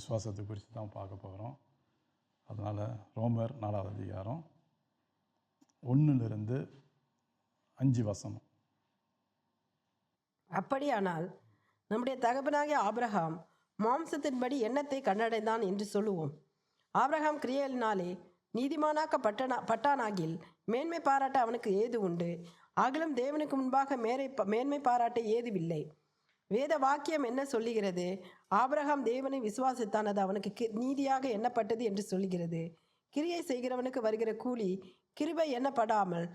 விசுவாசத்தை குறித்து தான் பார்க்க போகிறோம். அதனால் ரோமர் 4வது அதிகாரம் 1 5 வசனம். அப்படியானால் நம்முடைய தகப்பனாகிய ஆபிரகாம் மாம்சத்தின்படி எண்ணத்தை கண்டடைந்தான் என்று சொல்லுவோம். ஆபிரகாம் கிரியைகளினாலே நீதிமானாக்கப்பட்டானாகில் மேன்மை பாராட்ட அவனுக்கு ஏது உண்டு. ஆகிலும் தேவனுக்கு முன்பாக மேன்மை பாராட்ட ஏதுவில்லை. வேத வாக்கியம் என்ன சொல்லுகிறது? ஆபிரகாம் தேவனை விசுவாசித்தான், அது அவனுக்கு நீதியாக எண்ணப்பட்டது என்று சொல்லுகிறது. கிரியை செய்கிறவனுக்கு வருகிற கூலி கிருபை எண்ணப்படாமல்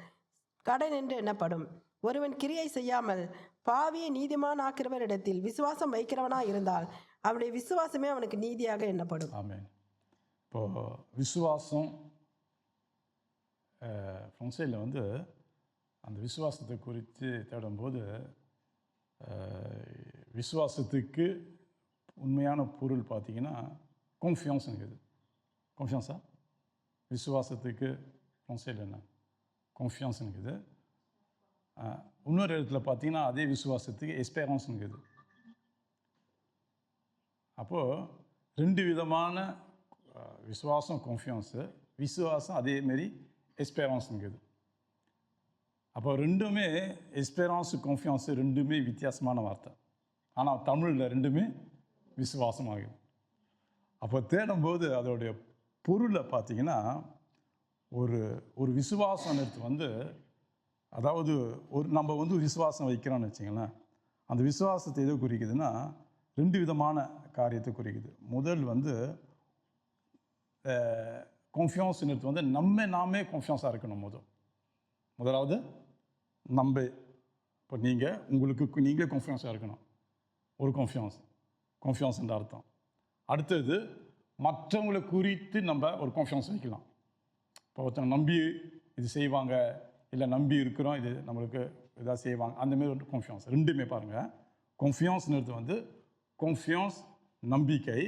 கடன் என்று எண்ணப்படும். ஒருவன் கிரியை செய்யாமல் பாவியை நீதிமான் ஆக்கிறவரிடத்தில் விசுவாசம் வைக்கிறவனா இருந்தால் அவனுடைய விசுவாசமே அவனுக்கு நீதியாக எண்ணப்படும். ஆமென். இப்போது விசுவாசம் ஃப்ரான்ஸில் அந்த விசுவாசத்தை குறித்து தேடும்போது விசுவாசத்துக்கு உண்மையான பொருள் பார்த்திங்கன்னா கான்ஃபியன்ஸுங்குது. கான்ஃபியன்ஸா? விசுவாசத்துக்கு ஃப்ரான்ஸில் என்ன? கான்ஃபியன்ஸுங்குது. இன்னொரு இடத்துல பார்த்தீங்கன்னா அதே விசுவாசத்துக்கு எஸ்பேரன்ஸுங்குது. அப்போது 2 விதமான விசுவாசம் கான்ஃபியன்ஸு, விசுவாசம் அதேமாரி எஸ்பேரன்ஸுங்குது. அப்போ ரெண்டுமே எஸ்பேரன்ஸு கான்ஃபியன்ஸு ரெண்டுமே வித்தியாசமான வார்த்தை. ஆனால் தமிழில் ரெண்டுமே விசுவாசமாகுது. அப்போ தேடும்போது அதோடைய பொருளை பார்த்திங்கன்னா ஒரு விசுவாசம் அதாவது நம்ம விசுவாசம் வைக்கிறோன்னு வச்சிங்களேன். அந்த விசுவாசத்தை எதை குறிக்குதுன்னா 2 விதமான காரியத்தை குறிக்குது. முதல் கான்ஃபியன்ஸ்ன்றது நாமே கான்ஃபியன்ஸாக இருக்கணும். முதலாவது இப்போ நீங்களே கான்ஃபியன்ஸாக இருக்கணும். ஒரு கான்ஃபியன்ஸ்ன்ற அர்த்தம். அடுத்தது மற்றவங்களை குறித்து நம்ம ஒரு கான்ஃபியன்ஸ் வைக்கலாம். இப்போ ஒருத்தனை நம்பி இது செய்வாங்க, இல்லை நம்பி இருக்கிறோம், இது நம்மளுக்கு இதாக செய்வாங்க, அந்தமாரி ஒரு கான்ஃபியன்ஸ். ரெண்டுமே பாருங்கள். கான்ஃபியன்ஸ்ன்றது கான்ஃபியன்ஸ் நம்பிக்கை.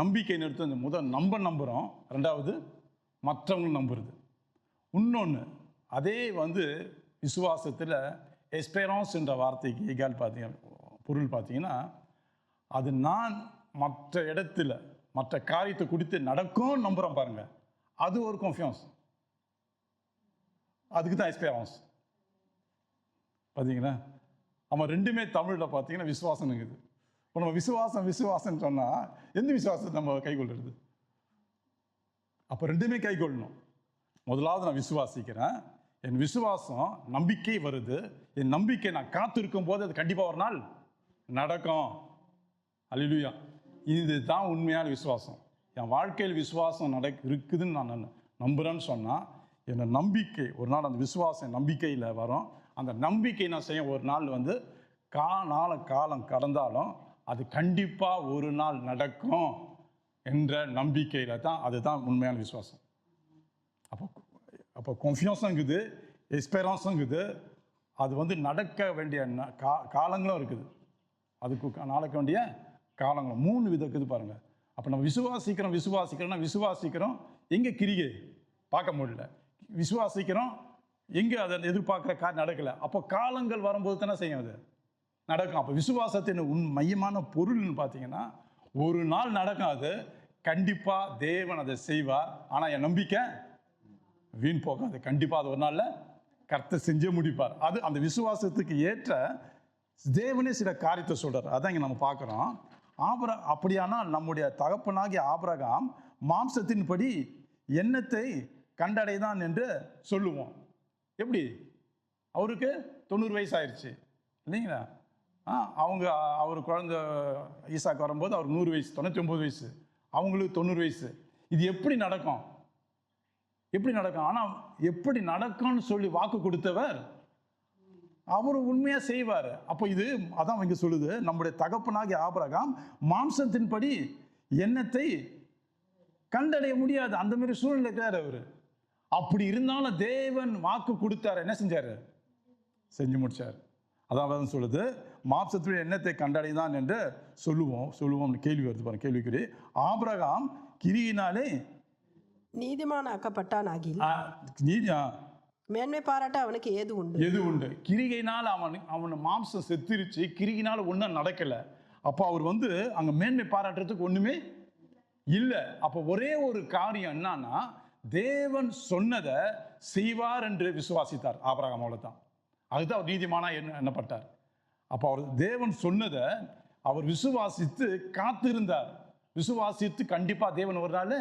நம்பிக்கைன்றது முதல் நம்புகிறோம், ரெண்டாவது மற்றவங்க நம்புறது. இன்னொன்று அதே விசுவாசத்தில் எஸ்பேரன்ஸ்ன்ற வார்த்தைக்கு ஈகால் பொருள் பார்த்தீங்கன்னா அது நான் மற்ற இடத்துல மற்ற காரியத்தை கொடுத்து நடக்கும் நம்புகிறோம் பாருங்கள், அது ஒரு கான்ஃபியன்ஸ். அதுக்கு தான் எஸ்பேரன்ஸ். பார்த்தீங்களா? நம்ம ரெண்டுமே தமிழில் பார்த்தீங்கன்னா விசுவாசம் இருக்குது. இப்போ நம்ம விசுவாசம்னு சொன்னால் எந்த விசுவாசத்தை நம்ம கைகொள்ளுறது? அப்போ ரெண்டுமே கைகொள்ளணும். முதலாவது நான் விசுவாசிக்கிறேன், என் விசுவாசம் நம்பிக்கை வருது, என் நம்பிக்கை நான் காத்திருக்கும் போது அது கண்டிப்பாக ஒரு நாள் நடக்கும். அல்லேலூயா. இது தான் உண்மையான விசுவாசம். என் வாழ்க்கையில் விசுவாசம் இருக்குதுன்னு நான் நம்புகிறேன்னு சொன்னால் என்னோட நம்பிக்கை ஒரு நாள் அந்த விசுவாசம் நம்பிக்கையில் வரும். அந்த நம்பிக்கை நான் செய்ய ஒரு நாள் காலம் கடந்தாலும் அது கண்டிப்பாக ஒரு நாள் நடக்கும் என்ற நம்பிக்கையில் தான், அதுதான் உண்மையான விசுவாசம். அப்போ கான்ஃபியன்ஸும் இருக்குது, எஸ்பெரன்ஸும் இருக்குது. அது நடக்க வேண்டிய காலங்களும் இருக்குது, அதுக்கு நடக்க வேண்டிய காலங்களும் 3 விதம் இருக்குது பாருங்கள். அப்போ நம்ம விசுவாசிக்கிறோம் எங்கே கிரியை பார்க்க முடியல, விசுவாசிக்கிறோம் எங்கே அதை எதிர்பார்க்குற காரியம் நடக்கலை. அப்போ காலங்கள் வரும்போது தானே செய்யும் அது நடக்கும். அப்போ விசுவாசத்தின் மையமான பொருள்னு பார்த்தீங்கன்னா ஒரு நாள் நடக்கும், அது கண்டிப்பாக தேவன் அதை செய்வார். ஆனால் என் நம்பிக்கை வீண் போகாது, கண்டிப்பாக அது ஒரு நாளில் கர்த்தர் செஞ்சே முடிப்பார். அது அந்த விசுவாசத்துக்கு ஏற்ற தேவனே சில காரியத்தை சொல்கிறார். அதான் இங்கே நம்ம பார்க்குறோம். அப்படியானால் நம்முடைய தகப்பனாகிய ஆபிரகாம் மாம்சத்தின்படி எண்ணத்தை கண்டடைதான் என்று சொல்லுவோம். எப்படி? அவருக்கு 90 வயசு ஆயிடுச்சு இல்லைங்களா? அவர் குழந்தை ஈசாக்கு வரும்போது அவருக்கு 100 வயசு, 99 வயசு, அவங்களுக்கு 90 வயசு. இது எப்படி நடக்கும்? ஆனால் எப்படி நடக்கும்னு சொல்லி வாக்கு கொடுத்தவர் அவர் உண்மையாக செய்வார். அப்போ இது அதான் இங்கே சொல்லுது, நம்முடைய தகப்பனாகிய ஆபிரகாம் மாம்சத்தின்படி எண்ணத்தை கண்டடைய முடியாது, அந்த மாதிரி சூழ்நிலை இருக்கிறார் அவர். அப்படி இருந்தாலும் தேவன் வாக்கு கொடுத்தார், என்ன செஞ்சார்? செஞ்சு முடிச்சார். அதான் சொல்லுது, மாம்சத்துடைய எண்ணத்தை கண்டடைதான் என்று சொல்லுவோம். கேள்வி வருது பாருங்க, கேள்விக்குறி. ஆபிரகாம் கிரியினாலே நீதிமானாக்கப்பட்டான் ஆகில் மேன்மை பாராட்ட அவனுக்கு எது உண்டு? கிரிகையினால் அவன் மாம்சம் செத்துருச்சு, கிரிகினால் ஒன்றும் நடக்கலை. அப்போ அவர் அங்கே மேன்மை பாராட்டுறதுக்கு ஒன்றுமே இல்லை. அப்போ ஒரே ஒரு காரியம் என்னன்னா, தேவன் சொன்னதை செய்வார் என்று விசுவாசித்தார் ஆபிரகாம். அவ்வளவுதான். அதுதான் அவர் நீதிமானா எண்ணப்பட்டார். அப்போ அவர் தேவன் சொன்னதை அவர் விசுவாசித்து காத்திருந்தார். விசுவாசித்து கண்டிப்பா தேவன் ஒரு நாள்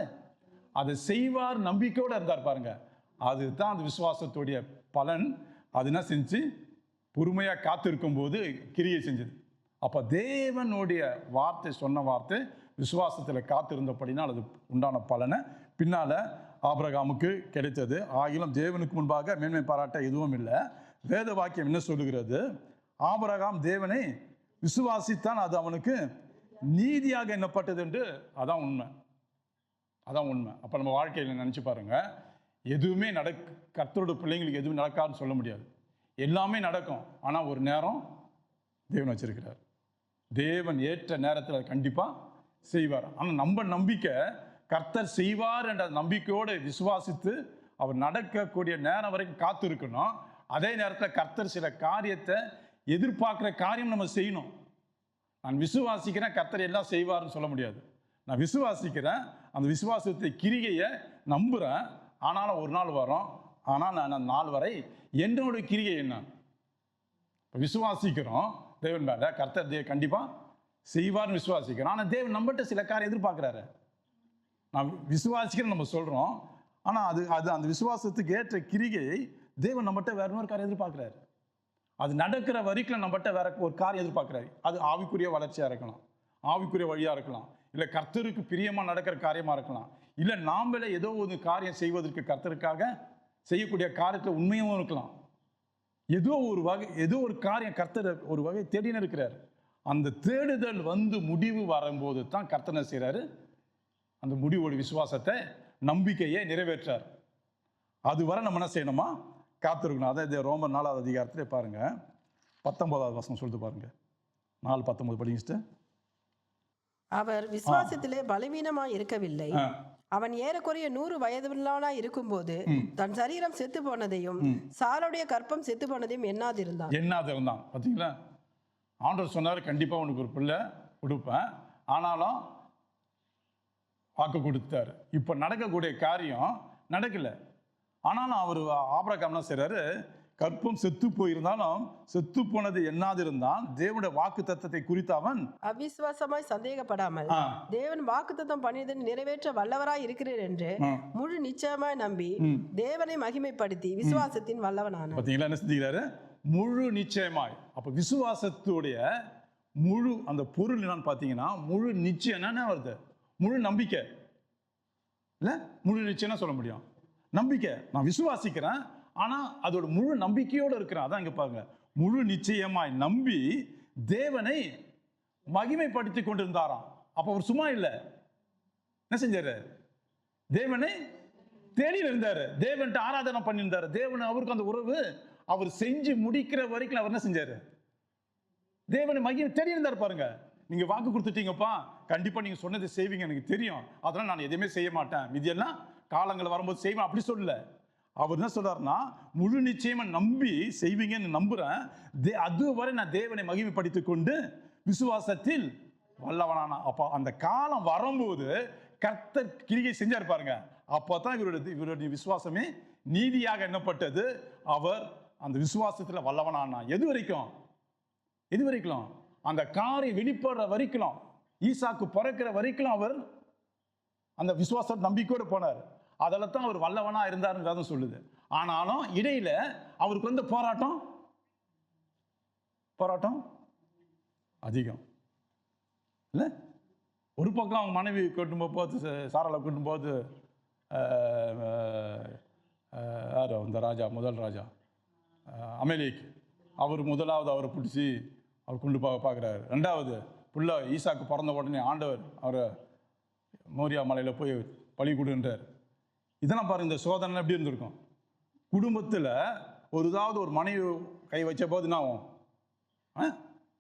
அதை செய்வார் நம்பிக்கையோடு இருந்தார் பாருங்க. அதுதான் அந்த விசுவாசத்துடைய பலன். அது என்ன செஞ்சு பொறுமையாக காத்திருக்கும் போது கிரியை செஞ்சது. அப்போ தேவனுடைய வார்த்தை, சொன்ன வார்த்தை விசுவாசத்தில் காத்திருந்தபடினால் அது உண்டான பலனை பின்னால் ஆபிரகாமுக்கு கிடைத்தது. ஆகிலும் தேவனுக்கு முன்பாக மேன்மை பாராட்ட எதுவும் இல்லை. வேத வாக்கியம் என்ன சொல்லுகிறது? ஆபிரகாம் தேவனை விசுவாசித்தான், அது அவனுக்கு நீதியாக எண்ணப்பட்டது என்று. அதான் உண்மை, அதான் உண்மை. அப்போ நம்ம வாழ்க்கையில் நினச்சி பாருங்க, எதுவுமே கர்த்தரோட பிள்ளைங்களுக்கு எதுவும் நடக்காதுன்னு சொல்ல முடியாது. எல்லாமே நடக்கும். ஆனால் ஒரு நேரம் தேவன் வச்சிருக்கிறார். தேவன் ஏற்ற நேரத்தில் அதை கண்டிப்பாக செய்வார். ஆனால் நம்ம நம்பிக்கை கர்த்தர் செய்வார் என்ற நம்பிக்கையோடு விசுவாசித்து அவர் நடக்கக்கூடிய நேரம் வரைக்கும் காத்து இருக்கணும். அதே நேரத்தில் கர்த்தர் சில காரியத்தை எதிர்பார்க்குற காரியம் நம்ம செய்யணும். நான் விசுவாசிக்கிறேன் கர்த்தர் எல்லாம் செய்வார்னு சொல்ல முடியாது. நான் விசுவாசிக்கிறேன், அந்த விசுவாசத்தை கிரிகையை நம்புகிறேன். ஆனாலும் ஒரு நாள் வரும். ஆனால் நான் அந்த நாள் வரை என்னோட கிரிகை என்ன? விசுவாசிக்கிறோம் தேவன் மேலே, கர்த்தர் கண்டிப்பாக செய்வார்னு விசுவாசிக்கிறோம். ஆனால் தேவன் நம்மகிட்ட சில காரியம் எதிர்பார்க்குறாரு. நான் விசுவாசிக்கிறேன் நம்ம சொல்கிறோம், ஆனால் அது அந்த விசுவாசத்துக்கு ஏற்ற கிரிகையை தேவன் நம்மகிட்ட வேற ஒரு காரியம் எதிர்பார்க்குறாரு. அது நடக்கிற வரைக்கும் நம்மகிட்ட வேற ஒரு காரியம் எதிர்பார்க்குறாரு. அது ஆவிக்குரிய வளர்ச்சியாக இருக்கலாம், ஆவிக்குரிய வழியாக இருக்கலாம், இல்லை கர்த்தருக்கு பிரியமாக நடக்கிற காரியமாக இருக்கலாம், இல்லை நாமளே ஏதோ ஒரு காரியம் செய்வதற்கு கர்த்தருக்காக செய்யக்கூடிய காரியத்தில் உண்மையும் இருக்கலாம். ஏதோ ஒரு காரியம் கர்த்தர் ஒரு வகை தேடின்னு இருக்கிறார். அந்த தேடுதல் முடிவு வரும்போது தான் கர்த்தர் என்ன செய்கிறாரு? அந்த முடிவோட விசுவாசத்தை, நம்பிக்கையை நிறைவேற்றார். அது வரை நம்ம என்ன செய்யணுமா? காத்திருக்கணும். அதாவது ரோமர் 4வது அதிகாரத்திலே பாருங்க, 19வது வசனம் சொல்லிட்டு பாருங்க. 4:19 படிச்சுட்டு, அவர் விசுவாசத்திலே பலவீனமாய் இருக்கவில்லை. அவன் ஏறக்குறைய 100 வயதுள்ளவனாய் இருக்கும்போது தன் சரீரம் செத்து போனதையும் சாருடைய கற்பம் செத்து போனதையும் எண்ணாதிருந்தான். பார்த்தீங்களா? ஆண்டவர் சொன்னார், கண்டிப்பா உனக்கு ஒரு பிள்ளை கொடுப்பேன். ஆனாலும் வாக்கு கொடுத்தாரு. இப்போ நடக்கக்கூடிய காரியம் நடக்கல. ஆனாலும் அவர் ஆபிரகாம் என்ன செய்றாரு? கற்பம் செத்து போயிருந்தாலும் செத்து போனது எண்ணாதிருந்தான். தேவனுடைய வாக்கு தத்தத்தை குறித்து அவன் அவிசுவாசமாய் சந்தேகப்படாமல் தேவன் வாக்கு தத்தம் பண்ணியதை நிறைவேற்ற வல்லவராய் இருக்கிறார் என்று முழு நிச்சயமாய் நம்பி தேவனை மகிமைப்படுத்தி விசுவாசத்தின் வல்லவனானார். பார்த்தீங்களா என்ன செஞ்சுக்கிறாரு? முழு நிச்சயமாய். அப்ப விசுவாசத்துடைய முழு அந்த பொருள் என்னன்னு பார்த்தீங்கன்னா, முழு நிச்சயம் என்ன வருது? முழு நம்பிக்கை இல்ல, முழு நிச்சயம் சொல்ல முடியும். நம்பிக்கை. நான் விசுவாசிக்கிறேன், ஆனா அதோட முழு நம்பிக்கையோடு இருக்கிறேன். அதான் இங்க பாருங்க, முழு நிச்சயமாய் நம்பி தேவனை மகிமைப்படுத்தி கொண்டிருந்தாராம். அப்ப அவர் சும்மா இல்லை, என்ன செஞ்சாரு? தேவனை தேடி இருந்தாரு, தேவன்ட்டு ஆராதனை பண்ணியிருந்தாரு. தேவன் அவருக்கு அந்த உறவு அவர் செஞ்சு முடிக்கிற வரைக்கும் அவர் என்ன செஞ்சாரு? தேவனை மகிமை தேடி இருந்தார். பாருங்க, நீங்க வாக்கு கொடுத்துட்டீங்கப்பா, கண்டிப்பா நீங்க சொன்னதை செய்வீங்க, எனக்கு தெரியும், அதெல்லாம் நான் எதுவுமே செய்ய மாட்டேன், மீதியெல்லாம் காலங்கள் வரும்போது செய்வேன், அப்படி சொல்லல. அவர் என்ன சொல்றாருன்னா, முழு நிச்சயமா நம்பி செய்வீங்கன்னு நம்புறேன், அதுவரை நான் தேவனை மகிமைப்படுத்தி கொண்டு விசுவாசத்தில் வல்லவனானா. அப்போ அந்த காலம் வரும்போது கர்த்தர் கிரியை செஞ்சார் பாருங்க. அப்போதான் இவருடைய விசுவாசமே நீதியாக எண்ணப்பட்டது. அவர் அந்த விசுவாசத்தில் வல்லவனானா. எது வரைக்கும்? அந்த காரியம் வெளிப்படுற வரைக்கும், ஈசாக்கு பிறக்கிற வரைக்கும் அவர் அந்த விசுவாச நம்பிக்கையோடு போனார். அதில் தான் அவர் வல்லவனா இருந்தாருன்னு சொல்லுது. ஆனாலும் இடையில அவருக்கு வந்து போராட்டம் அதிகம் இல்லை. ஒரு பக்கம் அவங்க மனைவி கூட்டும் போது, சாராளை கூட்டும் போது, யார் அந்த ராஜா, முதல் ராஜா அமலேக், அவர் முதலாவது அவரை பிடிச்சி அவர் கொண்டு பார்க்குறாரு. ரெண்டாவது புள்ள ஈசாக்கு பிறந்த உடனே ஆண்டவர் அவரை மோரியா மலையில் போய் பலி கொடுன்றார். இதெல்லாம் பாருங்க, இந்த சோதனை எப்படி இருந்திருக்கும் குடும்பத்தில். ஒரு மனைவி கை வச்ச போது என்ன ஆகும்?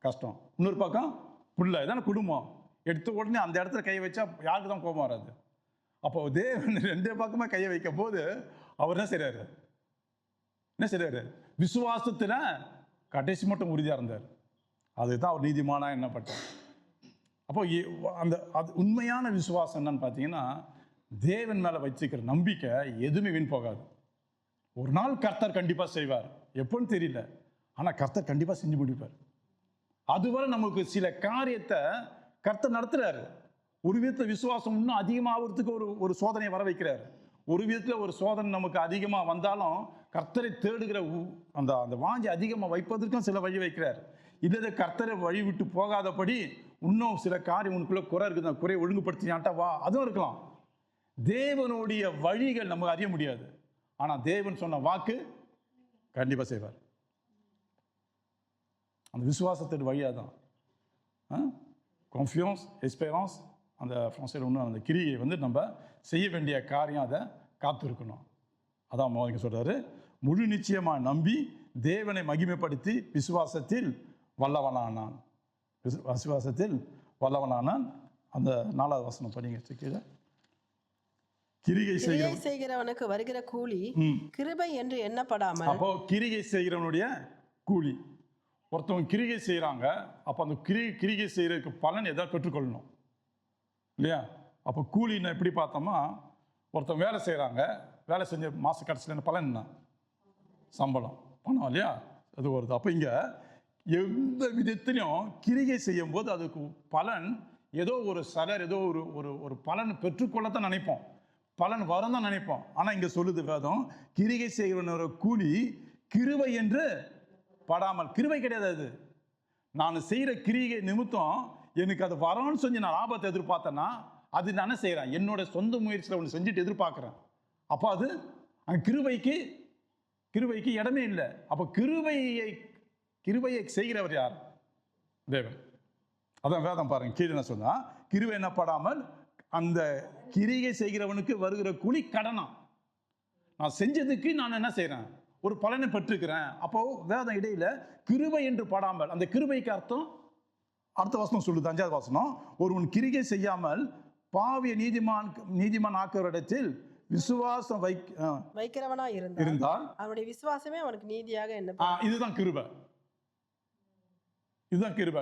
கஷ்டம். இன்னொரு பக்கம் புள்ள, இதான குடும்பம். எடுத்த உடனே அந்த இடத்துல கை வச்சா யாருக்கு தான் கோபம் வராது? அப்போ தேவன் ரெண்டு பக்கமே கையை வைக்கும் போது அவர் என்ன செய்றாரு? விசுவாசத்தில் கடைசி மட்டும் உறுதியாக இருந்தார். அதுதான் அவர் நீதிமானா எண்ணப்பட்டார். அப்போ அது உண்மையான விசுவாசம் என்னன்னு பார்த்தீங்கன்னா, தேவன் மேலே வச்சுக்கிற நம்பிக்கை எதுவுமே வீண் போகாது. ஒரு நாள் கர்த்தர் கண்டிப்பாக செய்வார், எப்போன்னு தெரியல, ஆனால் கர்த்தர் கண்டிப்பாக செஞ்சு முடிப்பார். அதுவரை நமக்கு சில காரியத்தை கர்த்தர் நடத்துறாரு. ஒரு விதத்தில் விசுவாசம் இன்னும் அதிகமாகிறதுக்கு ஒரு சோதனையை வர வைக்கிறாரு. ஒரு விதத்தில் ஒரு சோதனை நமக்கு அதிகமாக வந்தாலும் கர்த்தரை தேடுகிற அந்த வாஞ்சி அதிகமாக வைப்பதற்கும் சில வழி வைக்கிறார். இல்லை கர்த்தரை வழி விட்டு போகாதபடி இன்னும் சில காரியம் உனக்குள்ள குறை இருக்குது, அந்த குறையை ஒழுங்குபடுத்தினாட்டா வா, அதுவும் இருக்கலாம். தேவனுடைய வழிகள் நமக்கு அறிய முடியாது, ஆனால் தேவன் சொன்ன வாக்கு கண்டிப்பாக செய்வார். அந்த விசுவாசத்தின் வழியாக தான் கான்ஃபியன்ஸ், எஸ்பெரன்ஸ், அந்த ஃப்ரான்ஸில் ஒன்று அந்த கிரியை நம்ம செய்ய வேண்டிய காரியம், அதை காத்திருக்கணும். அதான் மோதிக்க சொல்கிறாரு, முழு நிச்சயமாக நம்பி தேவனை மகிமைப்படுத்தி விசுவாசத்தில் வல்லவனானான். விசுவாசத்தில் வல்லவனானான். அந்த 4வது வசனம் படிங்க கீழே. கிரிகை செய்கிறவனுக்கு வருகிற கூலி கிருபை என்று எண்ணப்படாமல். அப்போ கிரிகை செய்கிறவனுடைய கூலி, ஒருத்தவங்க கிரிகை செய்கிறாங்க, அப்போ அந்த கிரிகை செய்கிறதுக்கு பலன் எதாவது பெற்றுக்கொள்ளணும் இல்லையா? அப்போ கூலின்னு எப்படி பார்த்தோம்னா, ஒருத்தவங்க வேலை செய்கிறாங்க, வேலை செஞ்ச மாத கடைசியில் பலன் என்ன? சம்பளம், பணம் இல்லையா? அது வருது. அப்போ இங்கே எந்த விதத்திலையும் கிரிகை செய்யும் போது அதுக்கு பலன் ஏதோ ஒரு ஏதோ ஒரு பலன் பெற்றுக்கொள்ளத்தான் நினைப்போம், பலன் வரும் தான் நினைப்போம். ஆனால் இங்கே சொல்லுது வேதம், கிரிகை செய்கிறவனோட கூலி கிருபை என்று படாமல். கிருபை கிடையாது அது. நான் செய்கிற கிரிகை நிமித்தம் எனக்கு அது வரணும்னு சொல்லி நான் லாபத்தை எதிர்பார்த்தேன்னா அது நான் செய்கிறேன், என்னோட சொந்த முயற்சியில் ஒன்று செஞ்சுட்டு எதிர்பார்க்குறேன். அப்போ அது அங்கே கிருபைக்கு இடமே இல்லை. அப்போ கிருபையை செய்கிறவர் யார்? தேவன். அதான் வேதம் பாருங்க, கீழே என்ன சொன்னா, கிருபை என்னப்படாமல் அந்த கிரிகை செய்கிறவனுக்கு வருகிற கூலி கடனா. நான் செஞ்சதுக்கு நான் என்ன செய்கிறேன்? ஒரு பலனை பெற்றுக்கிறேன். அப்போ வேதம் இடையில கிருபை என்று படாமல், அந்த கிருபைக்கு அர்த்தம் அடுத்த வசனம் சொல்லுது, 5வது வசனம், ஒருவன் கிரிகை செய்யாமல் பாவிய நீதிமான் ஆக்குற இடத்தில் விசுவாசம் வைக்கிறவனா இருந்தால் அவனுடைய விசுவாசமே அவனுக்கு நீதியாக என்ன. இதுதான் கிருபை.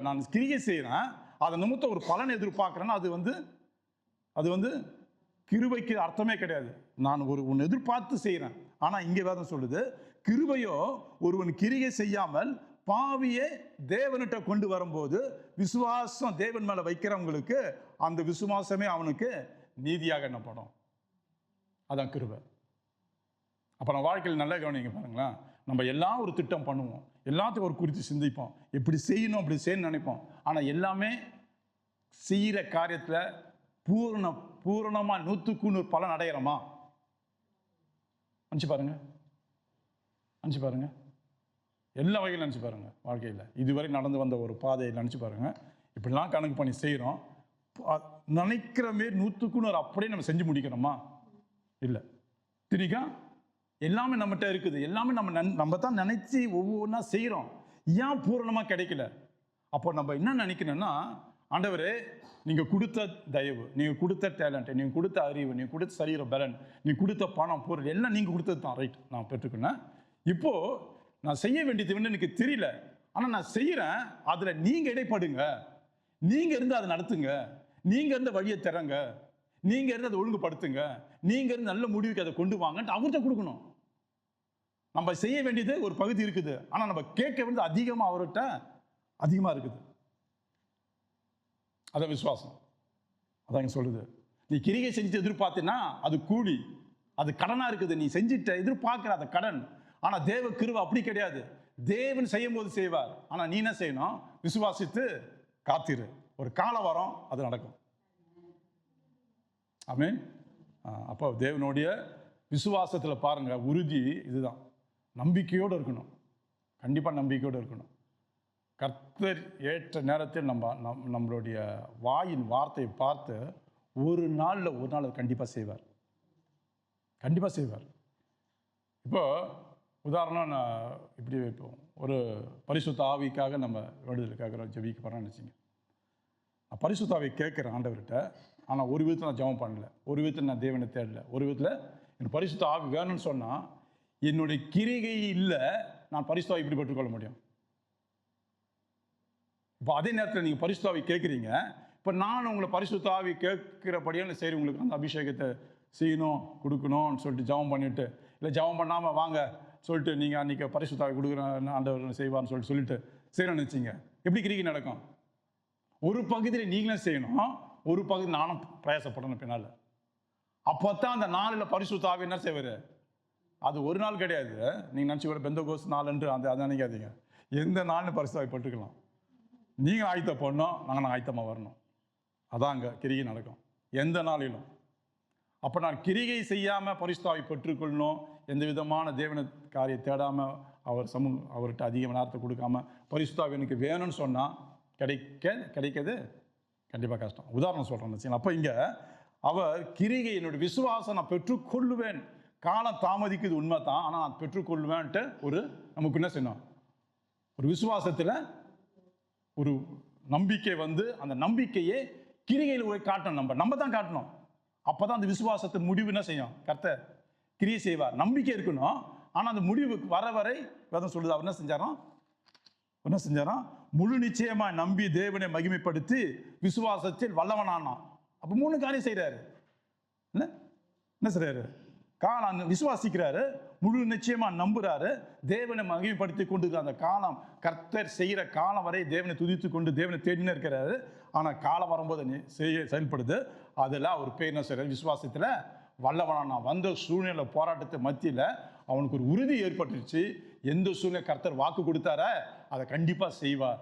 நான் கிரிகை செய்யறேன், அதை நிமித்தம் ஒரு பலன் எதிர்பார்க்கிறேன்னா அது கிருபைக்கு அர்த்தமே கிடையாது. நான் ஒன்று எதிர்பார்த்து செய்கிறேன். ஆனால் இங்கே வேதம் சொல்லுது, கிருபையோ ஒருவன் கிரிகை செய்யாமல் பாவியை தேவன்கிட்ட கொண்டு வரும்போது விசுவாசம் தேவன் மேலே வைக்கிறவங்களுக்கு அந்த விசுவாசமே அவனுக்கு நீதியாக எண்ணப்படும். அதான் கிருபை. அப்போ நம்ம வாழ்க்கையில் நல்ல கவனிங்க பாருங்களேன். நம்ம எல்லாம் ஒரு திட்டம் பண்ணுவோம், எல்லாத்துக்கும் ஒரு குறித்து சிந்திப்போம், எப்படி செய்யணும் அப்படி செய்யணும்னு நினைப்போம். ஆனால் எல்லாமே செய்கிற காரியத்தில் பூரணமாக 100க்கு 100 பலன் அடையிறோமா? நினச்சி பாருங்க. எல்லா வகையிலும் நினச்சி பாருங்க. வாழ்க்கையில் இதுவரை நடந்து வந்த ஒரு பாதையை நினச்சி பாருங்க. இப்படிலாம் கணக்கு பண்ணி செய்கிறோம், நினைக்கிற மாரி 100க்கு 100 அப்படியே நம்ம செஞ்சு முடிக்கிறோமா? இல்லை. திரிக்கா எல்லாமே நம்மகிட்ட இருக்குது, எல்லாமே நம்ம தான் நினைச்சு ஒவ்வொன்றா செய்கிறோம். ஏன் பூரணமாக கிடைக்கல? அப்போ நம்ம என்ன நினைக்கணும்னா, ஆண்டவரே நீங்கள் கொடுத்த தயவு, நீங்கள் கொடுத்த டேலண்ட், நீங்கள் கொடுத்த அறிவு, நீங்கள் கொடுத்த சரீர பலன், நீங்கள் கொடுத்த பணம், பொருள் எல்லாம் நீங்கள் கொடுத்தது தான். ரைட், நான் பெற்றுக்கணும். இப்போது நான் செய்ய வேண்டியது எனக்கு தெரியல, ஆனால் நான் செய்கிறேன். அதில் நீங்கள் இடைப்படுங்க, நீங்கள் இருந்து அதை நடத்துங்க, நீங்கள் இருந்து வழியை தரங்க, நீங்கள் இருந்து அதை ஒழுங்குபடுத்துங்க, நீங்கள் இருந்து நல்ல முடிவுக்கு அதை கொண்டு வாங்கன்ட்டு அவர்கிட்ட கொடுக்கணும். நம்ம செய்ய வேண்டியது ஒரு பகுதி இருக்குது, ஆனால் நம்ம கேட்க வேண்டியது அதிகமாக அவர்கிட்ட அதிகமாக இருக்குது. அதான் விசுவாசம். அதான் சொல்லுது, நீ கிரிகை செஞ்சு எதிர்பார்த்தீன்னா அது கூலி, அது கடனா இருக்குது. நீ செஞ்சுட்ட எதிர்பார்க்கிற அந்த கடன். ஆனால் தேவ கிருபை அப்படி கிடையாது. தேவன் செய்யும் போது செய்வார், ஆனால் நீ என்ன செய்யணும்? விசுவாசித்து காத்திரு. ஒரு காலம் வரும், அது நடக்கும். ஆமென். அப்போ தேவனுடைய விசுவாசத்தில் பாருங்க, உறுதி இதுதான். நம்பிக்கையோடு இருக்கணும், கண்டிப்பாக நம்பிக்கையோடு இருக்கணும். கர்த்தர் ஏற்ற நேரத்தில் நம்மளுடைய வாயின் வார்த்தையை பார்த்து ஒரு நாள் கண்டிப்பாக செய்வார். இப்போ உதாரணம் நான் இப்படி வைப்போம், ஒரு பரிசுத்த ஆவிக்காக நம்ம வேண்டுதலுக்காக ஜெபிக்க போகிறோம்னு நினச்சிங்க. நான் பரிசுத்த ஆவி கேட்குறேன் ஆண்டவர்கிட்ட, ஆனால் ஒரு விதத்தில் நான் ஜெபம் பண்ணல, ஒரு விதத்தில் நான் தேவனை தேடல, ஒரு விதத்தில் எனக்கு பரிசுத்த ஆவி வேணும்னு சொன்னால் என்னுடைய கிரிகை இல்லை, நான் பரிசுத்த ஆவி இப்படி பெற்றுக்கொள்ள முடியும். இப்போ அதே நேரத்தில் நீங்கள் பரிசுத்த ஆவி கேட்குறீங்க, இப்போ நான் உங்களை பரிசுத்த ஆவி கேட்கிறபடியான சரி உங்களுக்கு அந்த அபிஷேகத்தை செய்யணும் கொடுக்கணும்னு சொல்லிட்டு ஜெபம் பண்ணிட்டு, இல்லை ஜெபம் பண்ணாமல் வாங்க சொல்லிட்டு நீங்கள் அன்றைக்கி பரிசுத்த ஆவி கொடுக்குற ஆண்டவர் செய்வார்னு சொல்லிட்டு செய்யணும்னு நினச்சிங்க, எப்படி கிரிக்கை நடக்கும்? ஒரு பகுதியில் நீங்களும் செய்யணும், ஒரு பகுதி நானும் பிரயாசப்படணும் பின்னால். அப்போ தான் அந்த நாளில் பரிசுத்த ஆவி என்ன செய்வார்? அது ஒரு நாள் கிடையாது. நீங்கள் நினச்சி கூட பெந்தகோஸ் நாள் அதை நினைக்காதீங்க. எந்த நாள்னு பரிசுத்த ஆவி பட்டுக்கலாம். நீங்கள் ஆயத்தப்படணும், நாங்கள் ஆயத்தமாக வரணும். அதான் அங்கே கிரிகை நடக்கும் எந்த நாளிலும். அப்போ நான் கிரிகை செய்யாமல் பரிசுத்த ஆவி பெற்றுக்கொள்ளணும், எந்த விதமான தேவன காரியை தேடாமல் அவர்கிட்ட அதிக நேரத்தை கொடுக்காம பரிசுத்த ஆவி எனக்கு வேணும்னு சொன்னால் கிடைக்கிறது கண்டிப்பாக கஷ்டம். உதாரணம் சொல்கிறேன். அப்போ இங்கே அவர் கிரிகை என்னுடைய விசுவாசம் நான் பெற்றுக்கொள்ளுவேன், காலம் தாமதிக்குது உண்மை தான், ஆனால் நான் பெற்றுக்கொள்வேன்ட்டு நமக்கு என்ன செய்யணும்? ஒரு விசுவாசத்தில் ஒரு நம்பிக்கை அந்த நம்பிக்கையே கிரிகையில் போய் காட்டணும். நம்ம தான் காட்டணும். அப்போ தான் அந்த விசுவாசத்தின் முடிவு என்ன செய்யும்? கர்த்தர் கிரியை செய்வார். நம்பிக்கை இருக்கணும், ஆனால் அந்த முடிவு வர வரை வேதம் சொல்லுது. அவர் என்ன செஞ்சாராம்? முழு நிச்சயமா நம்பி தேவனை மகிமைப்படுத்தி விசுவாசத்தில் வல்லவனானான். அப்போ 3 காரியம் செய்கிறாரு. என்ன செய்றாரு? விசுவாசிக்கிறாரு, முழு நிச்சயமா நம்புறாரு, தேவனை மகிமைப்படுத்தி கொண்டு அந்த காலம் கர்த்தர் செய்கிற காலம் வரை தேவனை துதித்து கொண்டு தேவனை தேடினே இருக்கிறாரு. ஆனால் காலம் வரும்போது செயல்படுது. அதில் அவர் பேர் என்ன செய்கிறார்? விசுவாசத்தில் வல்லவனானா. வந்த சூழ்நிலை போராட்டத்தை மத்தியில் அவனுக்கு ஒரு உறுதி ஏற்பட்டுருச்சு. எந்த சூழ்நிலை கர்த்தர் வாக்கு கொடுத்தார அதை கண்டிப்பாக செய்வார்.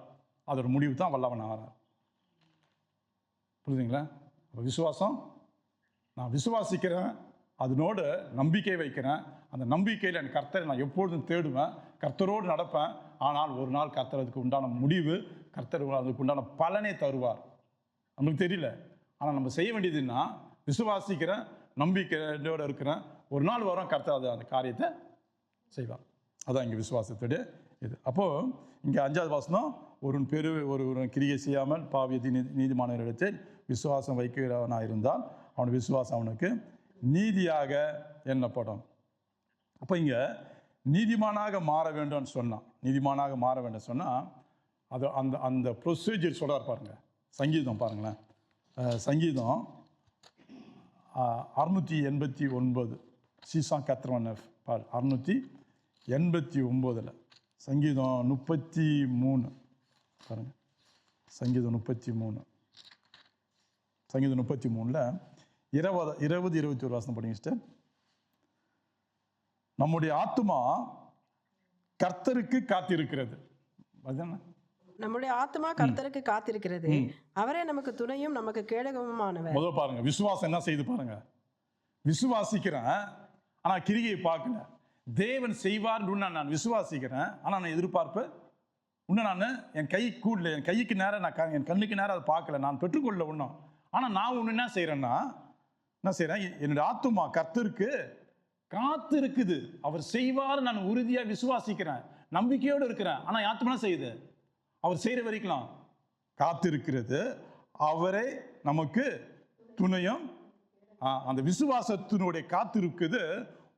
அதோட முடிவு தான் வல்லவனாகிறார். புரியுதுங்களா? விசுவாசம், நான் விசுவாசிக்கிறேன், அதனோடு நம்பிக்கை வைக்கிறேன். அந்த நம்பிக்கையில் என் கர்த்தரை நான் எப்பொழுதும் தேடுவேன், கர்த்தரோடு நடப்பேன். ஆனால் ஒரு நாள் கர்த்தர் அதுக்கு உண்டான முடிவு, கர்த்தர் அதுக்கு உண்டான பலனை தருவார். நமக்கு தெரியல, ஆனால் நம்ம செய்ய வேண்டியதுன்னா விசுவாசிக்கிறேன், நம்பிக்கையோடு இருக்கிறேன், ஒரு நாள் வரும் கர்த்தர் அந்த காரியத்தை செய்வார். அதான் இங்கே விசுவாசத்துடைய இது. அப்போது இங்கே 5வது வசனம், ஒரு கிரியை செய்யாமல் பாவியத்தை நீதிமானவரிடத்தில் விசுவாசம் வைக்கிறவனாக இருந்தால் அவன் விசுவாசம் அவனுக்கு நீதியாக எண்ணப்படும். அப்போ இங்கே நீதிமானாக மாற வேண்டும்னு சொன்னால் அது அந்த ப்ரொசீஜர் சொல்கிறார் பாருங்க. சங்கீதம் பாருங்களேன், சங்கீதம் 689 689 689 சங்கீதம் 33 பாருங்க. சங்கீதம் 33 20-21 வாசனம் படிங்க சிஸ்டர். நம்முடைய ஆத்துமா கர்த்தருக்கு காத்திருக்கிறது. நம்முடைய ஆத்மா கர்த்தருக்கு காத்திருக்கிறது, அவரே நமக்கு துணையும் நமக்கு கேடகமுமானவர். முதல்ல பாருங்க, விசுவாசம் என்ன செய்து பாருங்க. விசுவாசிக்கிறேன், ஆனா கிரியை பார்க்கல. தேவன் செய்வார்னு நான் விசுவாசிக்கிறேன், ஆனா நான் எதிர்பார்ப்பு இன்னும் நான் என் கை கூடல, என் கைக்கு நேரம் என் கண்ணுக்கு நேரம் அதை பார்க்கல, நான் பெற்றுக்கொள்ள ஒன்றும். ஆனா நான் ஒன்று என்ன செய்யறேன், என்னுடைய ஆத்துமா கர்த்தருக்கு காத்து இருக்குது, அவர் செய்வார், நான் உறுதியா விசுவாசிக்கிறேன், நம்பிக்கையோடு இருக்கிறேன். ஆனா ஆத்துமா செய்யுது, அவர் செய்கிற வரைக்கும் காத்திருக்கிறது, அவரை நமக்கு துணையும். அந்த விசுவாசத்தினுடைய காத்திருக்குது.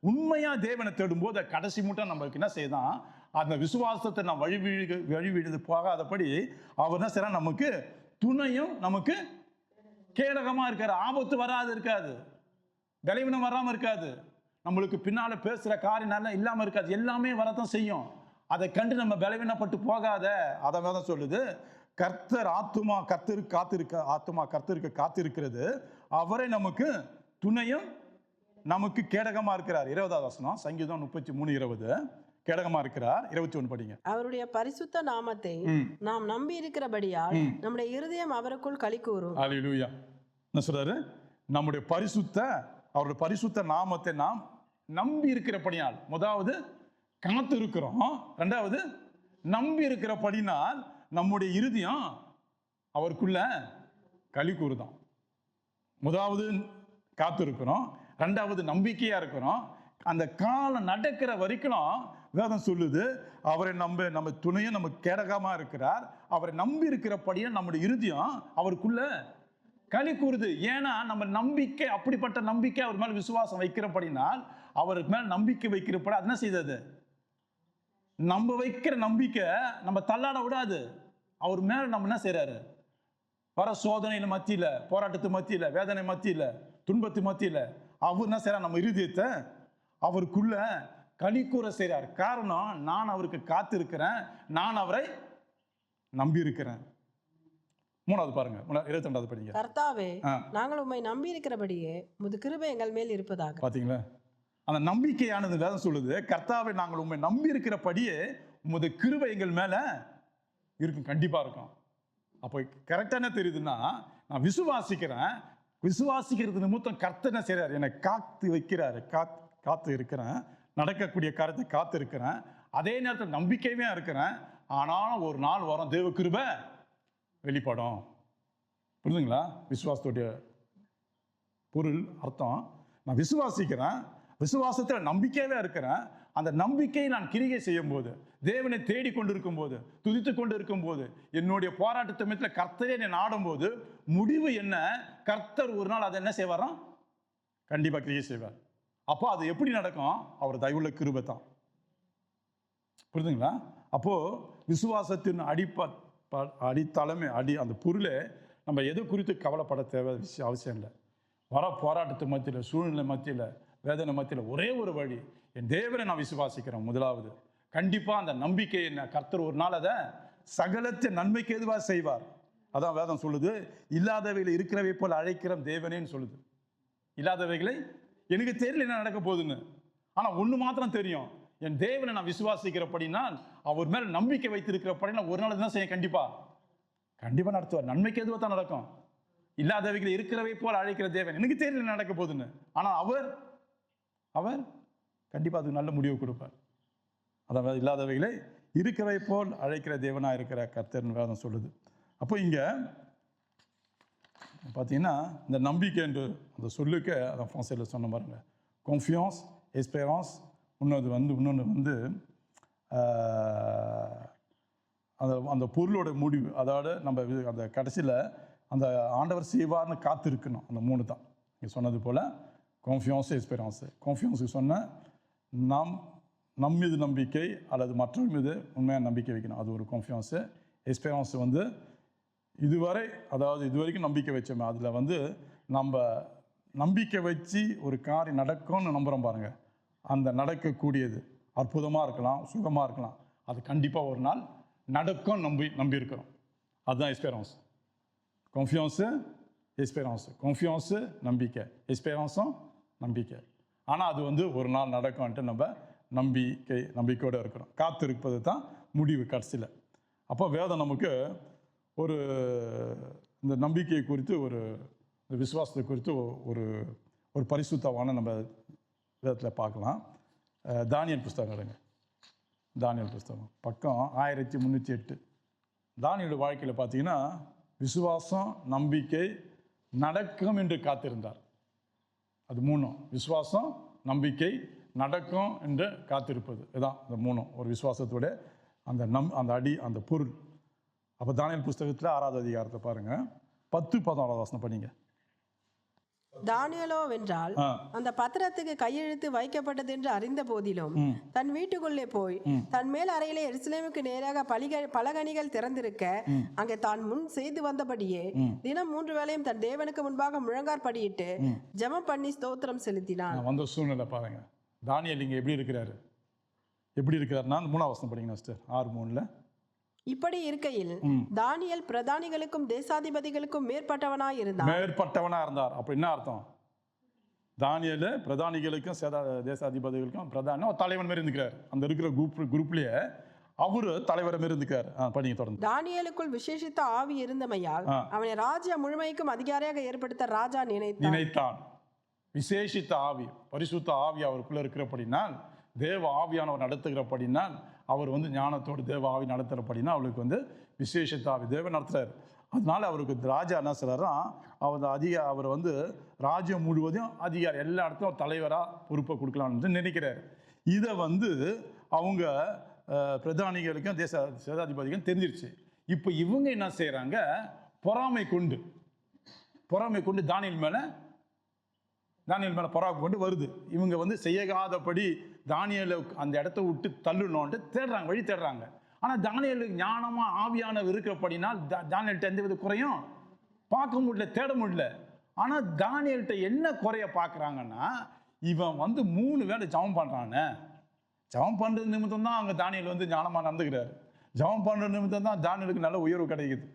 உண்மையா தேவனை தேடும்போது கடைசி மூட்டை நம்மளுக்கு என்ன செய்தான், அந்த விசுவாசத்தை நான் வழிவிழுது போகாதபடி அவர் என்ன செய்யறார், நமக்கு துணையும் நமக்கு கேடகமா இருக்காரு. ஆபத்து வராது இருக்காது, பலவீனம் வராம இருக்காது, நம்மளுக்கு பின்னால பேசுற காரியம் நல்லா இல்லாம இருக்காது, எல்லாமே வரத்தான் செய்யும். அதை கண்டு நம்ம பலவீனப்பட்டு போகாத. அதை தான் சொல்லுது, கர்த்தர் ஆத்துமா கர்த்தருக்கு காத்திருக்கிறது, அவரை நமக்கு துணையும் நமக்கு கேடகமா இருக்கிறார். 20வது வசனம் சங்கீதம் 33:20 கேடகமா இருக்கிறார். 21 படிங்க. அவருடைய பரிசுத்த நாமத்தை நாம் நம்பி இருக்கிறபடியால் நம்முடைய இருதயம் அவருக்குள் களி கூறும். அல்லேலூயா. என்ன சொல்றாரு? அவருடைய பரிசுத்த நாமத்தை நாம் நம்பி இருக்கிறபடியால், முதலாவது காத்து இருக்கிறோம், 2வது நம்பி இருக்கிறபடினால் நம்முடைய இருதயம் அவருக்குள்ள களி கூறுதான். முதலாவது காத்து இருக்கிறோம், 2வது நம்பிக்கையா இருக்கிறோம். அந்த காலம் நடக்கிற வரைக்கும் வேதம் சொல்லுது, அவரை நம்ம துணையும் நம்ம கேடகமா இருக்கிறார், அவரை நம்பி இருக்கிறபடியா நம்முடைய இருதயம் அவருக்குள்ள களி கூறுது. ஏன்னா நம்ம நம்பிக்கை, அப்படிப்பட்ட நம்பிக்கை அவர் மேல விசுவாசம் வைக்கிறபடினால், அவருக்கு மேல நம்பிக்கை வைக்கிறபடி அது என்ன செய்தது, நம்ம வைக்கிற நம்பிக்கை நம்ம தள்ளாட விடாது. அவர் மேல நம்ம என்ன செய்யறாரு, வர சோதனையில மத்தியில, போராட்டத்து மத்தியில, வேதனை மத்தியில, துன்பத்து மத்தியில அவர் என்ன செய்யறார்? நம்ம இருதயத்தை அவருக்குள்ள களிக்கூற செய்றார். காரணம், நான் அவருக்கு காத்திருக்கிறேன், நான் அவரை நம்பி இருக்கிறேன். மூணாவது பாருங்க, 22வது படிங்க. கர்த்தாவே, நாங்கள் உம்மை நம்பி இருக்கிறபடியே உமது கிருபை எங்கள் மேல் இருப்பதாக. பாத்தீங்களா? அந்த நம்பிக்கையானது வேதம் சொல்லுது, கர்த்தாவே நாங்கள் உம்மை நம்பி இருக்கிறபடியே உமது கிருபை எங்கள் மேல இருக்கும். கண்டிப்பா இருக்கும். அப்போ கரெக்டா என்ன தெரியுதுன்னா, நான் விசுவாசிக்கிறேன், விசுவாசிக்கிறது நிமித்தம் கர்த்தர் என்ன செய்றார்? என்னை காத்து வைக்கிறாரு. காத்து இருக்கிறேன், நடக்கக்கூடிய காரியத்தை காத்து இருக்கிறேன், அதே நேரத்தில் நம்பிக்கையுமே இருக்கிறேன். ஆனால் ஒரு நாள் வரும், தேவ கிருபை வெளிப்படும். புரியுதுங்களா? விசுவாசத்துடைய பொருள் அர்த்தம், நான் விசுவாசிக்கிறேன், விசுவாசத்தில் நம்பிக்கையாவே இருக்கிறேன். அந்த நம்பிக்கையை நான் கிரிகை செய்யும் போது, தேவனை தேடி கொண்டிருக்கும் போது, துதித்து கொண்டு இருக்கும் போது, என்னுடைய போராட்ட சமயத்தில் கர்த்தரே என்னை நாடும் போது, முடிவு என்ன? கர்த்தர் ஒரு நாள் அதை என்ன செய்வாராம்? கண்டிப்பா கிரிகை செய்வார். அப்போ அது எப்படி நடக்கும்? அவர் தயவுள்ள கிருபை தான். புரியுதுங்களா? அப்போ விசுவாசத்தின் அடித்தளமே அந்த பொருளை நம்ம எது குறித்து கவலைப்பட தேவை அவசியம் இல்லை. வர போராட்டத்து மத்தியில், சூழ்நிலை மத்தியில், வேதனை மத்தியில் ஒரே ஒரு வழி, என் தேவனை நான் விசுவாசிக்கிறேன். முதலாவது கண்டிப்பா அந்த நம்பிக்கை என்ன? கர்த்தர் ஒரு நாள் அதை சகலத்தை நன்மைக்கு எதுவாக செய்வார். அதான் வேதம் சொல்லுது, இல்லாதவைகளை இருக்கிறவை போல் அழைக்கிற தேவனேன்னு சொல்லுது. இல்லாதவைகளை எனக்கு தெரியல என்ன நடக்க போகுதுன்னு, ஆனா ஒண்ணு மாத்திரம் தெரியும், என் தேவனை நான் விசுவாசிக்கிறபடினால், அவர் மேல நம்பிக்கை வைத்திருக்கிறபடினால் ஒரு நாள் என்ன செய்ய? கண்டிப்பா நடத்துவார். நன்மைக்கு எதுவாக தான் நடக்கும். இல்லாதவைகளை இருக்கிறவை போல் அழைக்கிற தேவன், எனக்கு தெரியல என்ன நடக்க போகுதுன்னு, ஆனா அவர் கண்டிப்பா அதுக்கு நல்ல முடிவு கொடுப்பார். அதாவது இல்லாதவைகளை இருக்கிறவை போல் அழைக்கிற தேவனா இருக்கிற கர்த்தர்னு வேதம் சொல்லுது. அப்போ இங்க பார்த்தீங்கன்னா, இந்த நம்பிக்கை என்று அந்த சொல்லுக்கு அதான் ஃப்ரான்ஸில் சொன்ன பாருங்க, கான்ஃபியன்ஸ், எஸ்பெரன்ஸ், இன்னொன்று வந்து அந்த பொருளோட முடிவு, அதாவது நம்ம அந்த கடைசியில் அந்த ஆண்டவர் செய்வார்னு காத்திருக்கணும். அந்த மூணு தான் நீங்கள் சொன்னது போல், கான்ஃபியன்ஸ், எஸ்பெரன்ஸு. கான்ஃபியன்ஸுக்கு சொன்ன நம் மீது நம்பிக்கை அல்லது மற்றவங்க மீது உண்மையான நம்பிக்கை வைக்கணும், அது ஒரு கான்ஃபியன்ஸு. எஸ்பெரன்ஸ் வந்து இதுவரைக்கும் நம்பிக்கை வச்சோமே, அதில் வந்து நம்ம நம்பிக்கை வச்சு ஒரு காரியம் நடக்கும்னு நம்புகிறோம் பாருங்க, அந்த நடக்கக்கூடியது அற்புதமாக இருக்கலாம், சுகமாக இருக்கலாம், அது கண்டிப்பாக ஒரு நாள் நடக்கும் நம்பி இருக்கிறோம். அதுதான் எஸ்பெரன்ஸ். கான்ஃபியன்ஸு, எஸ்பெரன்ஸு. கான்ஃபியன்ஸு நம்பிக்கை, எஸ்பெரன்ஸும் நம்பிக்கை. ஆனால் அது வந்து ஒரு நாள் நடக்கும்ன்ட்டு நம்ம நம்பிக்கையோடு இருக்கிறோம். காத்திருப்பது தான் முடிவு கடைசியில். அப்போ வேதம் நமக்கு இந்த நம்பிக்கையை குறித்து இந்த விசுவாசத்தை குறித்து ஒரு பரிசுத்தமான நம்ம வேதத்தில் பார்க்கலாம். தானியேல் புஸ்தகம் எடுங்க. தானியேல் புஸ்தகம் பக்கம் 1308. தானியேல் வாழ்க்கையில் பார்த்தீங்கன்னா, விசுவாசம், நம்பிக்கை, நடக்கும் என்று காத்திருந்தார். அது மூணும், விசுவாசம், நம்பிக்கை, நடக்கும் என்று காத்திருப்பது, இதுதான் இந்த மூணும் ஒரு விசுவாசத்தோட அந்த பொருள். அப்போ தானியேல் புஸ்தகத்தில் 6வது அதிகாரத்தை பாருங்க, 10-11 வசனம் படிங்க. தானியேலோ வென்றால் அந்த பத்திரத்துக்கு கையெழுத்து வைக்கப்பட்டது என்று அறிந்த போதிலும் தன் வீட்டுக்குள்ளே போய் தன் மேல் அறையிலே எருசலேமுக்கு நேராக பலகணிகள் திறந்திருக்க அங்கே தான் முன் செய்து வந்தபடியே தினம் 3 வேளையும் தன் தேவனுக்கு முன்பாக முழங்கார் படியிட்டு ஜெபம் பண்ணி ஸ்தோத்திரம் செலுத்தினான். வந்த சூழ்நிலை பாருங்க, தானியேல் இங்க எப்படி இருக்கிறார்னா 3வது வசனம் படிங்க சிஸ்டர். 6:3. இப்படி இருக்கையில் தானியேல் பிரதானிகளுக்கும் தேசாதிபதிகளுக்கும் மேற்பட்டவனாய் இருந்தார். அப்ப என்ன அர்த்தம்? தானியேல் பிரதானிகளுக்கும் தேசாதிபதிகளுக்கும் பிரதான தலைவன் மாதிரி இருந்துக்கிறார். அந்த இருக்கிற குரூப்லயே அவரு தலைவர் மாதிரி இருந்துக்கார். படிங்க தொடர்ந்து. தானியேலுக்குள் விசேஷித்த ஆவி இருந்தமையால் அவனை ராஜ்ய முழுமைக்கும் அதிகாரியாக ஏற்படுத்த ராஜா நினைத்தான். விசேஷித்த ஆவி, பரிசுத்த ஆவி அவருக்குள்ள இருக்கிறபடினால், தேவ ஆவியானவர் நடத்துகிறபடினால், அவர் வந்து ஞானத்தோடு தேவ ஆவி நடத்துகிறபடினா அவருக்கு வந்து விசேஷித்த ஆவி தேவன் நடத்துறாரு. அதனால அவருக்கு ராஜா என்ன சொல்றாருன்னா, அவர் வந்து ராஜ்யம் முழுவதும் அதிகாரி, எல்லா இடத்துலையும் தலைவராக பொறுப்பை கொடுக்கலாம்னு நினைக்கிறார். இதை வந்து அவங்க பிரதானிகளுக்கும் சேதாதிபதிகளும் தெரிஞ்சிருச்சு. இப்போ இவங்க என்ன செய்யறாங்க? பொறாமை கொண்டு தானியேல் மேல பொறாமை கொண்டு வருது. இவங்க வந்து செய்யாதபடி தானியேலை அந்த இடத்த விட்டு தள்ளணும்ட்டு வழி தேடுறாங்க. ஆனால் தானியேலுக்கு ஞானமா ஆவியானவர் இருக்கிறபடினால் தானியேல்கிட்ட எந்த வித குறையும் பார்க்க முடியல, தேட முடியல. ஆனால் தானியேல்கிட்ட என்ன குறைய பார்க்குறாங்கன்னா, இவன் வந்து 3 வேளை ஜெபம் பண்ணுறானே, ஜெபம் பண்ணுறது நிமித்தம் தான் அங்கே தானியேல் வந்து ஞானமாக நடந்துக்கிறாரு. ஜெபம் பண்ணுற நிமித்தம் தான் தானியேலுக்கு நல்ல உயர்வு கிடைக்குது.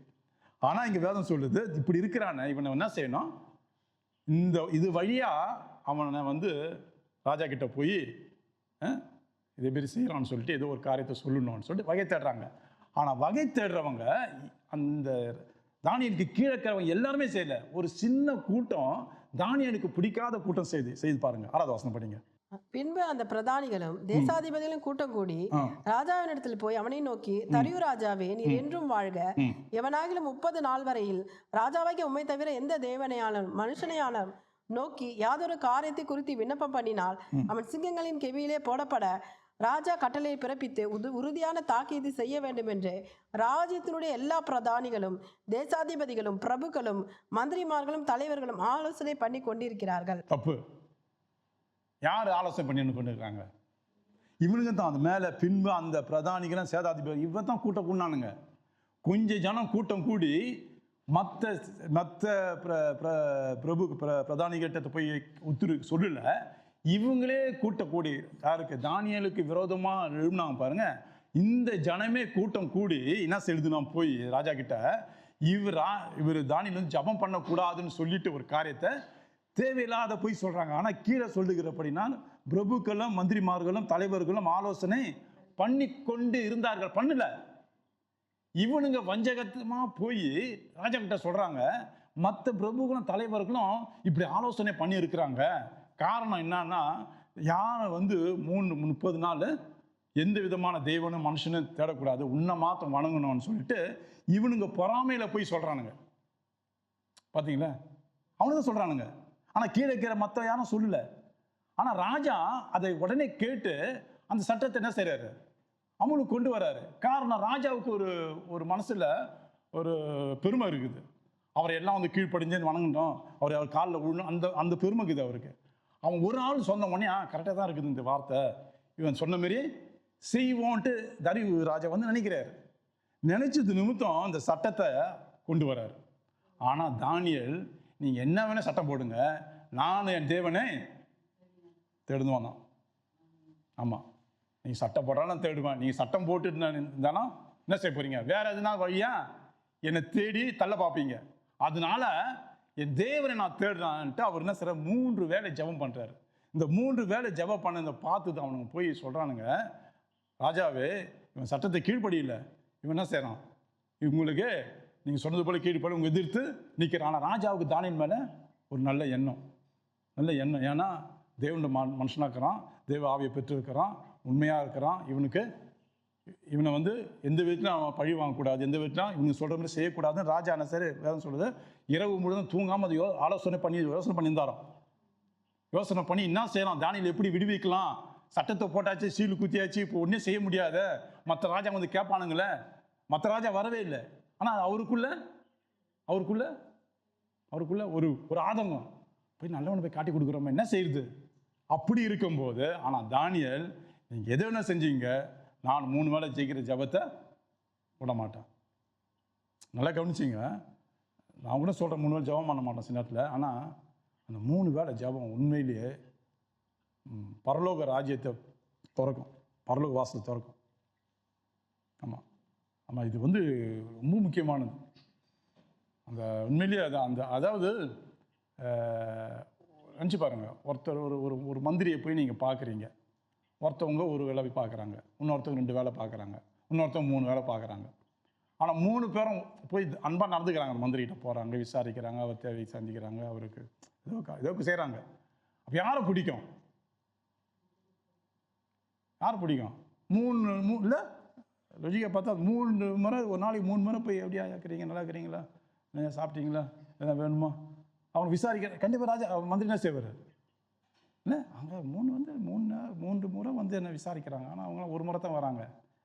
ஆனால் இங்கே வேதம் சொல்லுது, இப்படி இருக்கிறானே இவனை என்ன செய்யணும், இது வழியாக அவனை வந்து ராஜா கிட்ட போய் இதே மாரி செய்யலான்னு சொல்லிட்டு ஏதோ ஒரு காரியத்தை சொல்லணும்னு சொல்லிட்டு வகை தேடுறாங்க. ஆனால் வகை தேடுறவங்க அந்த தானியலுக்கு கீழே இருக்கிறவங்க எல்லாருமே செய்யல. ஒரு சின்ன கூட்டம் தானியலுக்கு பிடிக்காத கூட்டம் செய்து பாருங்க. 6வது வசனம் படிங்க. பின்பு அந்த பிரதானிகளும் தேசாதிபதிகளும் கூட்டம் கூடி ராஜாவினிடத்தில் போய் அவனை நோக்கி, தரியு ராஜாவே, நீர் என்றும் வாழ்க. எவனாகிலும் 30 நாள் வரையில் ராஜாவாகிய உம்மை தவிர எந்த தேவனையாலும் மனுஷனையாலும் நோக்கி யாதொரு காரியத்தை குறித்து விண்ணப்பம் பண்ணினால் அவன் சிங்கங்களின் கெவியிலே போடப்பட ராஜா கட்டளையை பிறப்பித்து உறுதியான தாக்கீது செய்ய வேண்டும் என்று ராஜ்யத்தினுடைய எல்லா பிரதானிகளும் தேசாதிபதிகளும் பிரபுக்களும் மந்திரிமார்களும் தலைவர்களும் ஆலோசனை பண்ணி கொண்டிருக்கிறார்கள். தப்பு. யார் ஆலோசனை பண்ணி கொண்டிருக்காங்க? இவனுங்க தான். அந்த மேலே பின்பு அந்த பிரதானிகளும் சேதாதிபதி இவன் தான் கூட்டம் கூடானுங்க. கொஞ்சம் ஜனம் கூட்டம் கூடி மற்ற பிரதானிகிட்ட போய் சொல்லல, இவங்களே கூட்டக்கூடி யாருக்கு, தானியேலுக்கு விரோதமாக எழுதினாங்க பாருங்க. இந்த ஜனமே கூட்டம் கூடி என்ன செலுதுனா போய் ராஜா கிட்ட, இவர் தானியேல் வந்து ஜபம் பண்ணக்கூடாதுன்னு சொல்லிட்டு ஒரு காரியத்தை தேவையில்லாத போய் சொல்றாங்க. ஆனால் கீழே சொல்லுகிறபடினா பிரபுக்களும் மந்திரிமார்களும் தலைவர்களும் ஆலோசனை பண்ணி கொண்டு இருந்தார்கள். பண்ணல, இவனுங்க வஞ்சகத்தமா போய் ராஜா கிட்ட சொல்றாங்க. மற்ற பிரபுகளும் தலைவர்களும் இப்படி ஆலோசனை பண்ணி இருக்கிறாங்க. காரணம் என்னன்னா, யாரை வந்து 30 நாள் எந்த விதமான தெய்வனும் மனுஷனும் தேடக்கூடாது, உன்னை மாத்தம் வணங்கணும்னு சொல்லிட்டு இவனுங்க பொறாமையில போய் சொல்றானுங்க. பாத்தீங்களா? அவனுதான் சொல்றானுங்க. ஆனா கீழே இருக்கிற மற்ற யாரும் சொல்லல. ஆனா ராஜா அதை உடனே கேட்டு அந்த சட்டத்தை என்ன செய்யறாரு, அமலுக்கு கொண்டு வராரு. காரணம், ராஜாவுக்கு ஒரு மனசுல ஒரு பெருமை இருக்குது. அவரை எல்லாம் வந்து கீழ்ப்படிஞ்சு வணங்கணும், அவர் காலில் விழணும், அந்த பெருமை இருக்குது அவருக்கு. அவன் ஒரு ஆள் சொன்ன உடனே கரெக்டாக தான் இருக்குது இந்த வார்த்தை, இவன் சொன்ன மாரி செய்வோன்ட்டு தரியு ராஜா வந்து நினைக்கிறாரு. நினைச்சது நிமித்தம் அந்த சட்டத்தை கொண்டு வராரு. ஆனால் தானியேல், நீங்கள் என்ன வேணா சட்டம் போடுங்க, நான் என் தேவனை தேடுன்னு வந்தான். ஆமாம், நீங்கள் சட்டம் போட்டாலும் நான் தேடுவேன். நீங்கள் சட்டம் போட்டுட்டு இருந்தாலும் என்ன செய்ய போறீங்க, வேற எதுனா வழியா என்னை தேடி தள்ள பார்ப்பீங்க. அதனால என் தேவனை நான் தேடுறான்ட்டு அவர் என்ன செய்யற, 3 வேளை ஜெபம் பண்றாரு. இந்த 3 வேளை ஜெபம் பண்ணதை பார்த்துட்டு அவனுங்க போய் சொல்றானுங்க, ராஜாவே இவன் சட்டத்தை கீழ்ப்படியில, இவன் என்ன செய்யறான், இவங்களுக்கு நீங்க சொன்னது போல கீழ்ப்படி உங்க எதிர்த்து நிற்கிறான். ஆனால் ராஜாவுக்கு தானியேல் மேல ஒரு நல்ல எண்ணம். ஏன்னா தேவனுடைய மனுஷனாக்குறான், தேவ ஆவியை பெற்றிருக்கிறான், உண்மையாக இருக்கிறான். இவனை வந்து எந்த விதத்திலும் அவன் பழி வாங்கக்கூடாது, எந்த விதத்திலும் இவனுக்கு சொல்கிற மாதிரி செய்யக்கூடாதுன்னு ராஜா என்ன சரி வேதம் சொல்லுது. இரவு முழுவதும் தூங்காமல் அதை யோசனை பண்ணியிருந்தாராம். யோசனை பண்ணி என்ன செய்யலாம், தானியேல் எப்படி விடுவிக்கலாம், சட்டத்தை போட்டாச்சு, சீலு குத்தியாச்சு, இப்போ ஒன்றும் செய்ய முடியாத. மற்ற ராஜா வந்து கேட்பானுங்களே, மற்ற ராஜா வரவே இல்லை. ஆனால் அவருக்குள்ள ஒரு ஆதங்கம், போய் நல்லவனை போய் காட்டி கொடுக்குறோமா, என்ன செய்யுது அப்படி இருக்கும்போது. ஆனால் தானியேல், நீங்கள் எதை வேணா செஞ்சீங்க, நான் 3 வேளை ஜெயிக்கிற ஜபத்தை விட மாட்டேன். நல்லா கவனிச்சிங்க, நான் கூட சொல்கிறேன் 3 வேளை ஜபம் பண்ண மாட்டேன் சில நேரத்தில். ஆனால் அந்த 3 வேளை ஜபம் உண்மையிலேயே பரலோக ராஜ்யத்தை திறக்கும், பரலோக வாசலை திறக்கும். ஆமாம், இது வந்து ரொம்ப முக்கியமானது. அந்த உண்மையிலேயே அதாவது நினச்சி பாருங்கள், ஒருத்தர் ஒரு மந்திரியை போய் நீங்கள் பார்க்குறீங்க. ஒருத்தவங்க ஒரு வேலை போய் பார்க்குறாங்க, இன்னொருத்தவங்க 2 வேலை பார்க்குறாங்க, இன்னொருத்தவங்க 3 வேலை பார்க்குறாங்க. ஆனால் 3 பேரும் போய் அன்பாக நடந்துக்கிறாங்க. அந்த மந்திரிகிட்ட போகிறாங்க, விசாரிக்கிறாங்க, அவர் தேவை சந்திக்கிறாங்க, அவருக்கு ஏதோ செய்கிறாங்க. அப்போ யாரை பிடிக்கும்? 3 இல்லை லொஜிக்கை பார்த்தா 3 முறை, ஒரு நாளைக்கு 3 முறை போய் எப்படியா இருக்கிறீங்க, நல்லா இருக்கிறீங்களா, சாப்பிட்டீங்களா, எதனா வேணுமா, அவங்க விசாரிக்கிற. கண்டிப்பாக ராஜா மந்திரி என்ன செய்வார் இல்லை, அங்கே 3 முறை வந்து என்ன விசாரிக்கிறாங்க. ஆனால் அவங்களாம் 1 முறை தான் வராங்க.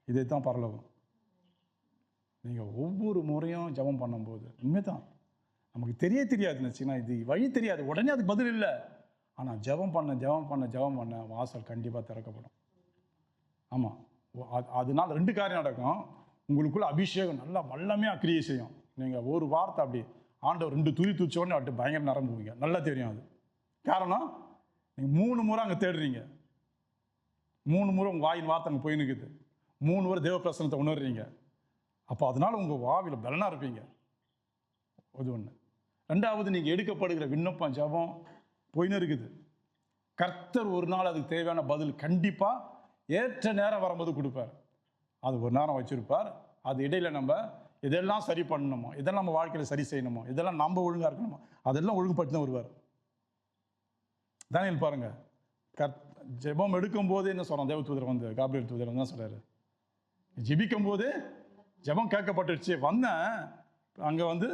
இதே தான் பரலோகம். நீங்கள் ஒவ்வொரு முறையும் ஜெபம் பண்ணும்போது உண்மைதான் நமக்கு தெரியாதுன்னு வச்சுன்னா, இது வழி தெரியாது, உடனே அதுக்கு பதில் இல்லை. ஆனால் ஜெபம் பண்ண வாசல் கண்டிப்பாக திறக்கப்படும். ஆமாம், அதனால 2 காரியம் நடக்கும். உங்களுக்குள்ள அபிஷேகம் நல்லா வல்லமையாக கிரியை செய்யும். நீங்கள் ஒரு வார்த்தை அப்படி ஆண்டவர் 2 துதி துச்ச உடனே அவர்கிட்ட பயங்கர நரம்புவீங்க. நல்லா தெரியும் அது. காரணம், நீங்கள் 3 முறை அங்கே தேடுறீங்க. 3 முறை உங்கள் வாயின் வார்த்தை அங்கே போய் நிற்குது. 3 முறை தேவ பிரசனத்தை உணர்றீங்க. அப்போ அதனால உங்கள் வாவியில் பலனாக இருப்பீங்க. அது ஒன்று. 2வது, நீங்கள் எடுக்கப்படுகிற விண்ணப்பம் ஜெபம் போயின்னு இருக்குது. கர்த்தர் ஒரு நாள் அதுக்கு தேவையான பதில் கண்டிப்பாக ஏற்ற நேரம் வரும்போது கொடுப்பார். அது ஒரு நேரம் வச்சிருப்பார். அது இடையில நம்ம இதெல்லாம் சரி பண்ணணுமோ, இதெல்லாம் நம்ம வாழ்க்கையில் சரி செய்யணுமோ, இதெல்லாம் நம்ம ஒழுங்காக இருக்கணுமோ, அதெல்லாம் ஒழுங்குபடுத்தி தான் வருவார். தானியேல் பாருங்க, ஜெபம் எடுக்கும் போது என்ன சொல்கிறான் தேவதூதர் வந்து, காபிரியேல் தூதர் வந்து தான் சொல்கிறாரு, ஜெபிக்கும் போது ஜெபம் கேட்கப்பட்டுருச்சு. வந்தேன், அங்கே வந்து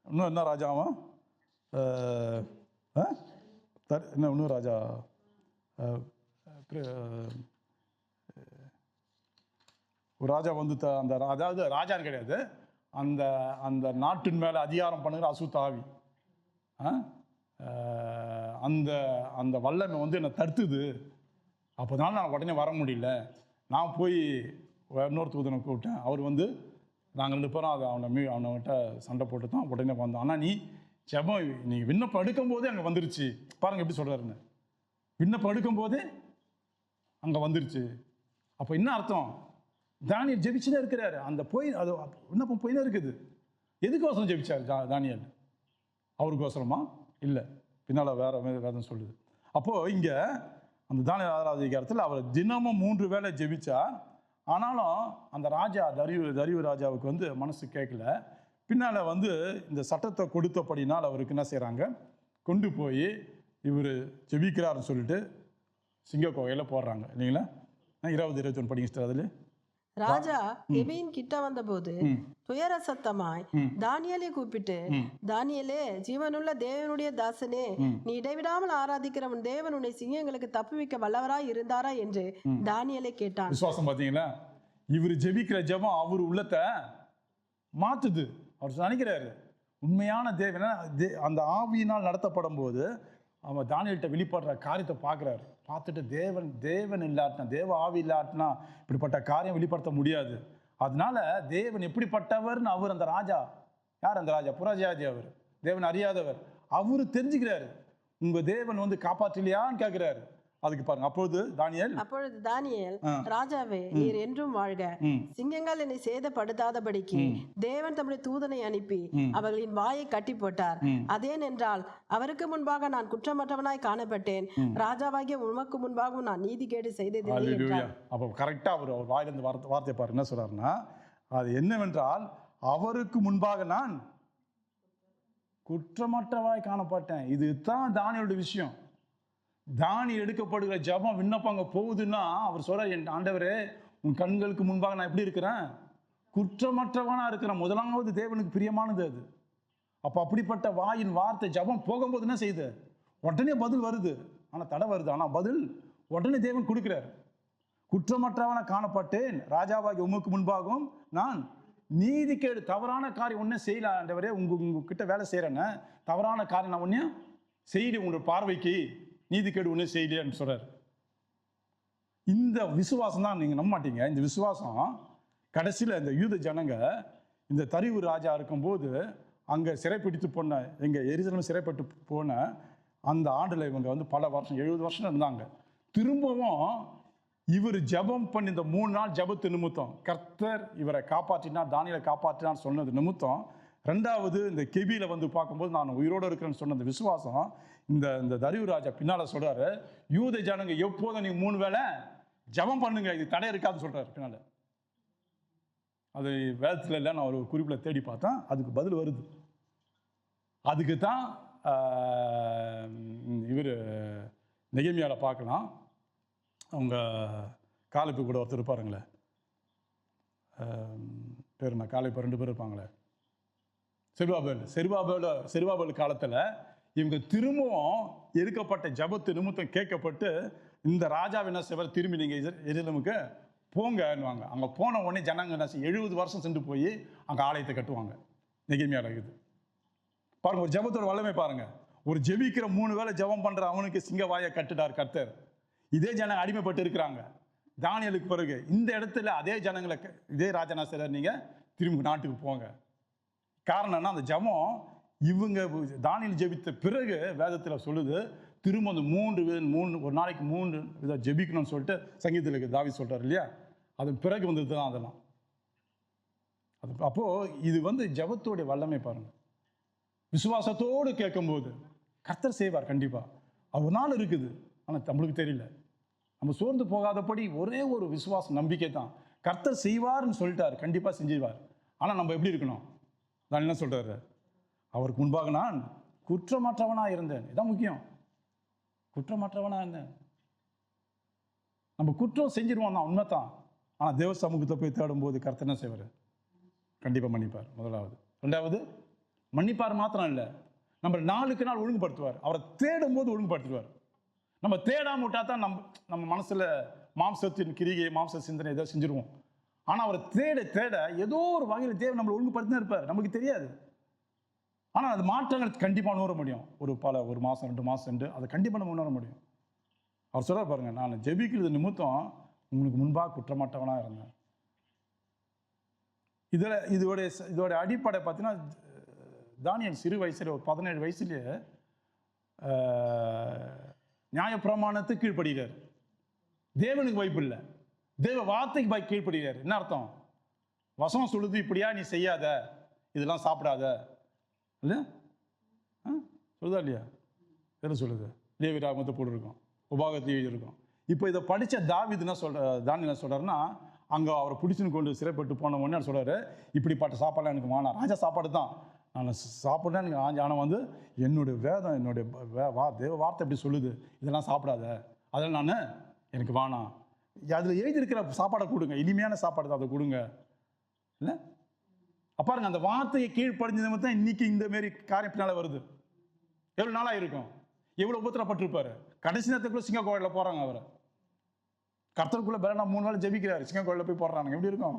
இன்னும் என்ன ராஜாவும் இன்னும் ராஜா ஒரு ராஜா வந்து அந்த அதாவது ராஜான்னு கிடையாது, அந்த அந்த நாட்டின் மேலே அதிகாரம் பண்ணுகிற அசுத்த ஆவி, அந்த அந்த வல்லமை வந்து என்னை தடுத்துது. அப்போதால நான் உடனே வர முடியல. நான் போய் இன்னொரு தூதனை கூப்பிட்டேன். அவர் வந்து நாங்கள் 2 பேரும் அதை அவன்கிட்ட சண்டை போட்டு தான் உடனே வந்தோம். ஆனால் நீ ஜெபம் நீங்கள் விண்ணப்பம் எடுக்கும் போதே அங்கே வந்துருச்சு. பாருங்கள் எப்படி சொல்கிறாருன்னு, விண்ணப்பம் எடுக்கும் போதே அங்கே வந்துருச்சு. அப்போ என்ன அர்த்தம்? தானியேல் ஜெபிச்சுதான் இருக்கிறாரு. அந்த அது விண்ணப்பம் போயினே இருக்குது. எதுக்கோசரம் ஜெபிச்சார் தானியேல்? அவருக்கோசரமா? இல்லை, பின்னால் வேதம் சொல்லுது. அப்போது இங்கே அந்த தானியேல் 6வது அதிகாரத்தில் அவர் தினமும் 3 வேளை ஜெபிச்சார். ஆனாலும் அந்த ராஜா தரியு ராஜாவுக்கு வந்து மனசு கேட்கல. பின்னால் வந்து இந்த சட்டத்தை கொடுத்தபடினால் அவருக்கு என்ன செய்கிறாங்க, கொண்டு போய் இவர் ஜெபிக்கிறாருன்னு சொல்லிட்டு சிங்க கோகையில் போடுறாங்க இல்லைங்களா? 20-21 படிங்க. அதில் ராஜா எபியின் கிட்ட வந்தபோது துயர சத்தமாய் தானியேலை கூப்பிட்டு, தானியேலே, ஜீவனுள்ள தேவனுடைய தாசனே, நீ இடைவிடாமல் ஆராதிக்கிற உன் தேவன் உன்னை சிங்கங்களுக்கு தப்புவிக்க வல்லவராய் இருந்தாரா என்று தானியேலை கேட்டான். விசுவாசம் பார்த்தீங்களா? இவர் ஜெபிக்கிற ஜெபம் அவர் உள்ளத்தை மாத்துது. அவர் நினைக்கிறாரு உண்மையான தேவன அந்த ஆவியினால் நடத்தப்படும் போது அவன் தானியேல்கிட்ட வெளிப்படுற காரியத்தை பார்க்குறாரு. பார்த்துட்டு தேவன் இல்லாட்டினா, தேவ ஆவி இல்லாட்டினா இப்படிப்பட்ட காரியம் வெளிப்படுத்த முடியாது. அதனால தேவன் எப்படிப்பட்டவர்னு அவர் அந்த ராஜா, யார் அந்த ராஜா? புறஜாதி. அவர் தேவன் அறியாதவர். அவரு தெரிஞ்சுக்கிறாரு. உங்க தேவன் வந்து காப்பாற்றலையான்னு கேட்கிறாரு. அதுக்கு பாருங்க, அப்பொழுது தானியேல், ராஜாவே, நீர் என்றும் வாழ்க. சிங்கங்கள் என்னை சேதப்படுத்தாதபடிக்கு தேவன் தம்முடைய தூதனை அனுப்பி அவர்களின் வாயை கட்டி போட்டார். அதேனென்றால் அவருக்கு முன்பாக நான் குற்றமற்றவனாய் காணப்பட்டேன். ராஜாவாகிய உமக்கு முன்பாகவும் நான் நீதிகேடு செய்ததில்லை என்றார். அப்போ கரெக்டா அவர் வாயிலிருந்து வார்த்தை பாருங்க என்ன சொல்றாருன்னா, அது என்னவென்றால் அவருக்கு முன்பாக நான் குற்றமற்றவாய் காணப்பட்டேன். இதுதான் தானியேலுடைய விஷயம். தானி எடுக்கப்படுகிற ஜபம் விண்ணப்பம் அங்கே போகுதுன்னா அவர் சொல்ற, என் ஆண்டவரே, உன் கண்களுக்கு முன்பாக நான் எப்படி இருக்கிறேன்? குற்றமற்றவனா இருக்கிறேன். முதலாவது தேவனுக்கு பிரியமானது அது. அப்போ அப்படிப்பட்ட வாயின் வார்த்தை ஜபம் போகும்போது என்ன செய்யுது? உடனே பதில் வருது. ஆனால் தடை வருது. ஆனால் பதில் உடனே தேவன் கொடுக்கிறார். குற்றமற்றவனா காணப்பட்டேன், ராஜாவாகி உமக்கு முன்பாகவும் நான் நீதிக்கேடு தவறான காரியம் ஒன்றும் செய்யல ஆண்டவரே. உங்ககிட்ட வேலை செய்கிறேன்னு தவறான காரியம் நான் ஒன்றையும் செய்யல, உங்களோட பார்வைக்கு நீதிக்கேடு ஒன்றும் செய்யலையான்னு சொல்றாரு. இந்த விசுவாசம் தான் நீங்கள் நம்ப மாட்டீங்க. இந்த விசுவாசம் கடைசியில் இந்த யூத ஜனங்க இந்த தரியு ராஜா இருக்கும்போது அங்கே சிறைப்பிடித்து போன, எங்கள் எருசலேம் சிறைப்பட்டு போன அந்த ஆண்டில் இவங்க வந்து பல வருஷம் 70 வருஷம் இருந்தாங்க. திரும்பவும் இவர் ஜபம் பண்ணி இந்த 3 நாள் ஜபத்து நிமித்தம் கர்த்தர் இவரை காப்பாற்றினார், தானியேலை காப்பாற்றினார் சொன்னது நிமித்தம், 2வது இந்த கெபியில வந்து பார்க்கும்போது நான் உயிரோடு இருக்கிறேன்னு சொன்ன அந்த விசுவாசம் இந்த தரியு ராஜா பின்னால சொல்றாரு, யூத ஜனங்க எப்போதும் நீங்க 3 வேளை ஜபம் பண்ணுங்க, இது தடை இருக்காதுன்னு சொல்றாரு பின்னால. அது வேதத்தில் இல்லை, நான் ஒரு குறிப்பில் தேடி பார்த்தேன், அதுக்கு பதில் வருது. அதுக்கு தான் இவர் நெகேமியால பார்க்கலாம். அவங்க காலைப்பு கூட ஒருத்தர் இருப்பாருங்களே, பேர் நான் காலைப்பு 2 பேர் இருப்பாங்களே, செருபாபேல் காலத்தில் இவங்க திரும்பவும் எடுக்கப்பட்ட ஜபத்து நிமித்தம் கேட்கப்பட்டு இந்த ராஜாவை என்ன செய்வார், திரும்பி நீங்கள் எருசலேமுக்கு போங்கன்னுவாங்க. அங்கே போன உடனே ஜனங்க என்ன செய்ய 70 வருஷம் சென்று போய் அங்கே ஆலயத்தை கட்டுவாங்க. நெகேமியால இருக்குது பாருங்க, ஒரு ஜபத்தோட வல்லமை பாருங்க. ஒரு ஜெபிக்கிற 3 வேளை ஜபம் பண்ற அவனுக்கு சிங்க வாயை கட்டுட்டார் கர்த்தர். இதே ஜனங்க அடிமைப்பட்டு இருக்கிறாங்க. தானியேலுக்கு பிறகு இந்த இடத்துல அதே ஜனங்களை இதே ராஜனா செய்றார், நீங்க திரும்பி நாட்டுக்கு போங்க. காரணம் என்ன? அந்த ஜபம் இவங்க தானியேல் ஜெபித்த பிறகு வேதத்தில் சொல்லுது, திரும்ப அந்த மூன்று ஒரு நாளைக்கு 3 இதை ஜெபிக்கணும்னு சொல்லிட்டு சங்கீதத்தில் தாவீது சொல்றாரு இல்லையா, அதன் பிறகு வந்தது தான் அதெல்லாம். அது அப்போ இது ஜெபத்தோடைய வல்லமை பாருங்க. விசுவாசத்தோடு கேட்கும்போது கர்த்தர் செய்வார் கண்டிப்பா. ஒரு நாள் இருக்குது, ஆனால் நம்மளுக்கு தெரியல. நம்ம சோர்ந்து போகாதபடி ஒரே ஒரு விசுவாச நம்பிக்கை தான். கர்த்தர் செய்வார்னு சொல்லிட்டார், கண்டிப்பா செஞ்சுவார். ஆனால் நம்ம எப்படி இருக்கணும்? நான் என்ன சொல்றாரு, அவருக்கு முன்பாக நான் குற்றமற்றவனா இருந்தேன். இதான் முக்கியம், குற்றமற்றவனா இருந்தேன். நம்ம குற்றம் செஞ்சிருவோம் தான், உண்மைதான். ஆனால் தேவ சமூகத்தை போய் தேடும் போது கர்த்தர் என்ன செய்வார்? கண்டிப்பா மன்னிப்பார். முதலாவது. ரெண்டாவது, மன்னிப்பார் மாத்திரம் இல்லை, நம்ம நாளுக்கு நாள் ஒழுங்குபடுத்துவார். அவரை தேடும் போது ஒழுங்குபடுத்துவார். நம்ம தேடாம விட்டா தான் நம்ம மனசுல மாம்சத்தின் கிரிகை, மாம்ச சிந்தனை ஏதோ செஞ்சிருவோம். ஆனால் அவரை தேட தேட ஏதோ ஒரு வகையில் தேவன் நம்மளை ஒழுங்குபடுத்தினா இருப்பார், நமக்கு தெரியாது. ஆனால் அது மாற்றங்கள் கண்டிப்பாக உணர முடியும். ஒரு மாதம் 2 மாதம் அதை கண்டிப்பாக நம்ம உணர முடியும். அவர் சொல்றார் பாருங்க, நான் ஜெபிக்கிறது நிமித்தம் உங்களுக்கு முன்பாக குற்றமற்றவனாக இருந்தேன். இதோட அடிப்படை பார்த்தீங்கன்னா, தானியேல் சிறு வயசுல ஒரு 17 வயசுலேயே நியாயப்பிரமாணத்துக்கு கீழ்ப்படுகிறார். தேவனுக்கு வாய்ப்பு இல்லை, தேவ வார்த்தைக்கு கீழ்ப்படுகிறார். என்ன அர்த்தம்? வசனம் சொல்லுது, இப்படியா நீ செய்யாத, இதெல்லாம் சாப்பிடாத, இல்லை சொல்லுதா இல்லையா? எதில் சொல்லுது? லேவியராகமத்தை போட்டுருக்கோம், உபாகத்தை எழுதியிருக்கோம். இப்போ இதை படித்த தாவீது என்ன தானியேல் என்ன சொல்கிறாருன்னா, அங்கே அவரை பிடிச்சுன்னு கொண்டு சிறைப்பட்டு போன உடனே சொல்கிறாரு, இப்படிப்பட்ட சாப்பாடுலாம் எனக்கு வேணாம், ராஜா சாப்பாடு தான் நான் சாப்பிட்றேன் எனக்கு. ஆனால் என்னுடைய வேதம், என்னுடைய தேவ வார்த்தை எப்படி சொல்லுது, இதெல்லாம் சாப்பிடாத, அதெல்லாம் நான் எனக்கு வேணாம். அதில் எழுதியிருக்கிற சாப்பாடை கொடுங்க, இனிமையான சாப்பாடு தான், அதை கொடுங்க. இல்லை பாருங்க, அந்த வார்த்தையை கீழ்ப்படிஞ்சது தான் இன்னைக்கு இந்த மாரி காரியம் பின்னால் வருது. எவ்வளோ நாளாக இருக்கும், எவ்வளோ உபத்திரப்பட்டிருப்பாரு. கடைசி நேரத்துக்குள்ள சிங்க கோயிலில் போகிறாங்க. அவரை கர்த்தருக்குள்ள பலனா 3 நாள் ஜெபிக்கிறாரு, சிங்க கோயிலில் போய் போடுறாங்க. எப்படி இருக்கும்?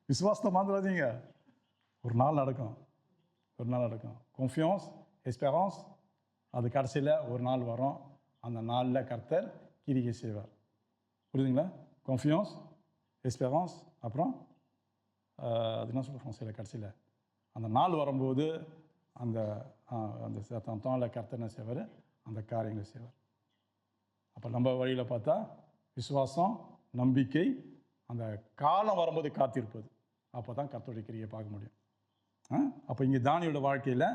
விசுவாசத்தை மாத்திராதீங்க, ஒரு நாள் நடக்கும், ஒரு நாள் நடக்கும். கான்ஃபியன்ஸ், எஸ்பெரன்ஸ், அது கடைசியில் ஒரு நாள் வரும். அந்த நாளில் கர்த்தர் கிரியை செய்வார். புரியுதுங்களா? கான்ஃபியன்ஸ், எஸ்பெரன்ஸ், அப்புறம் அது என்ன சொல்ல ஃப்ரான்ஸில் கடைசியில் அந்த நாள் வரும்போது அந்த நாளில் கர்த்தர் என்ன செய்வார்? அந்த காரியங்களை செய்வார். அப்போ நம்ம வழியில் பார்த்தா விசுவாசம், நம்பிக்கை, அந்த காலம் வரும்போது காத்திருப்பது, அப்போ தான் கர்த்தருடைய கிரியை பார்க்க முடியும். அப்போ இங்கே தானியோட வாழ்க்கையில்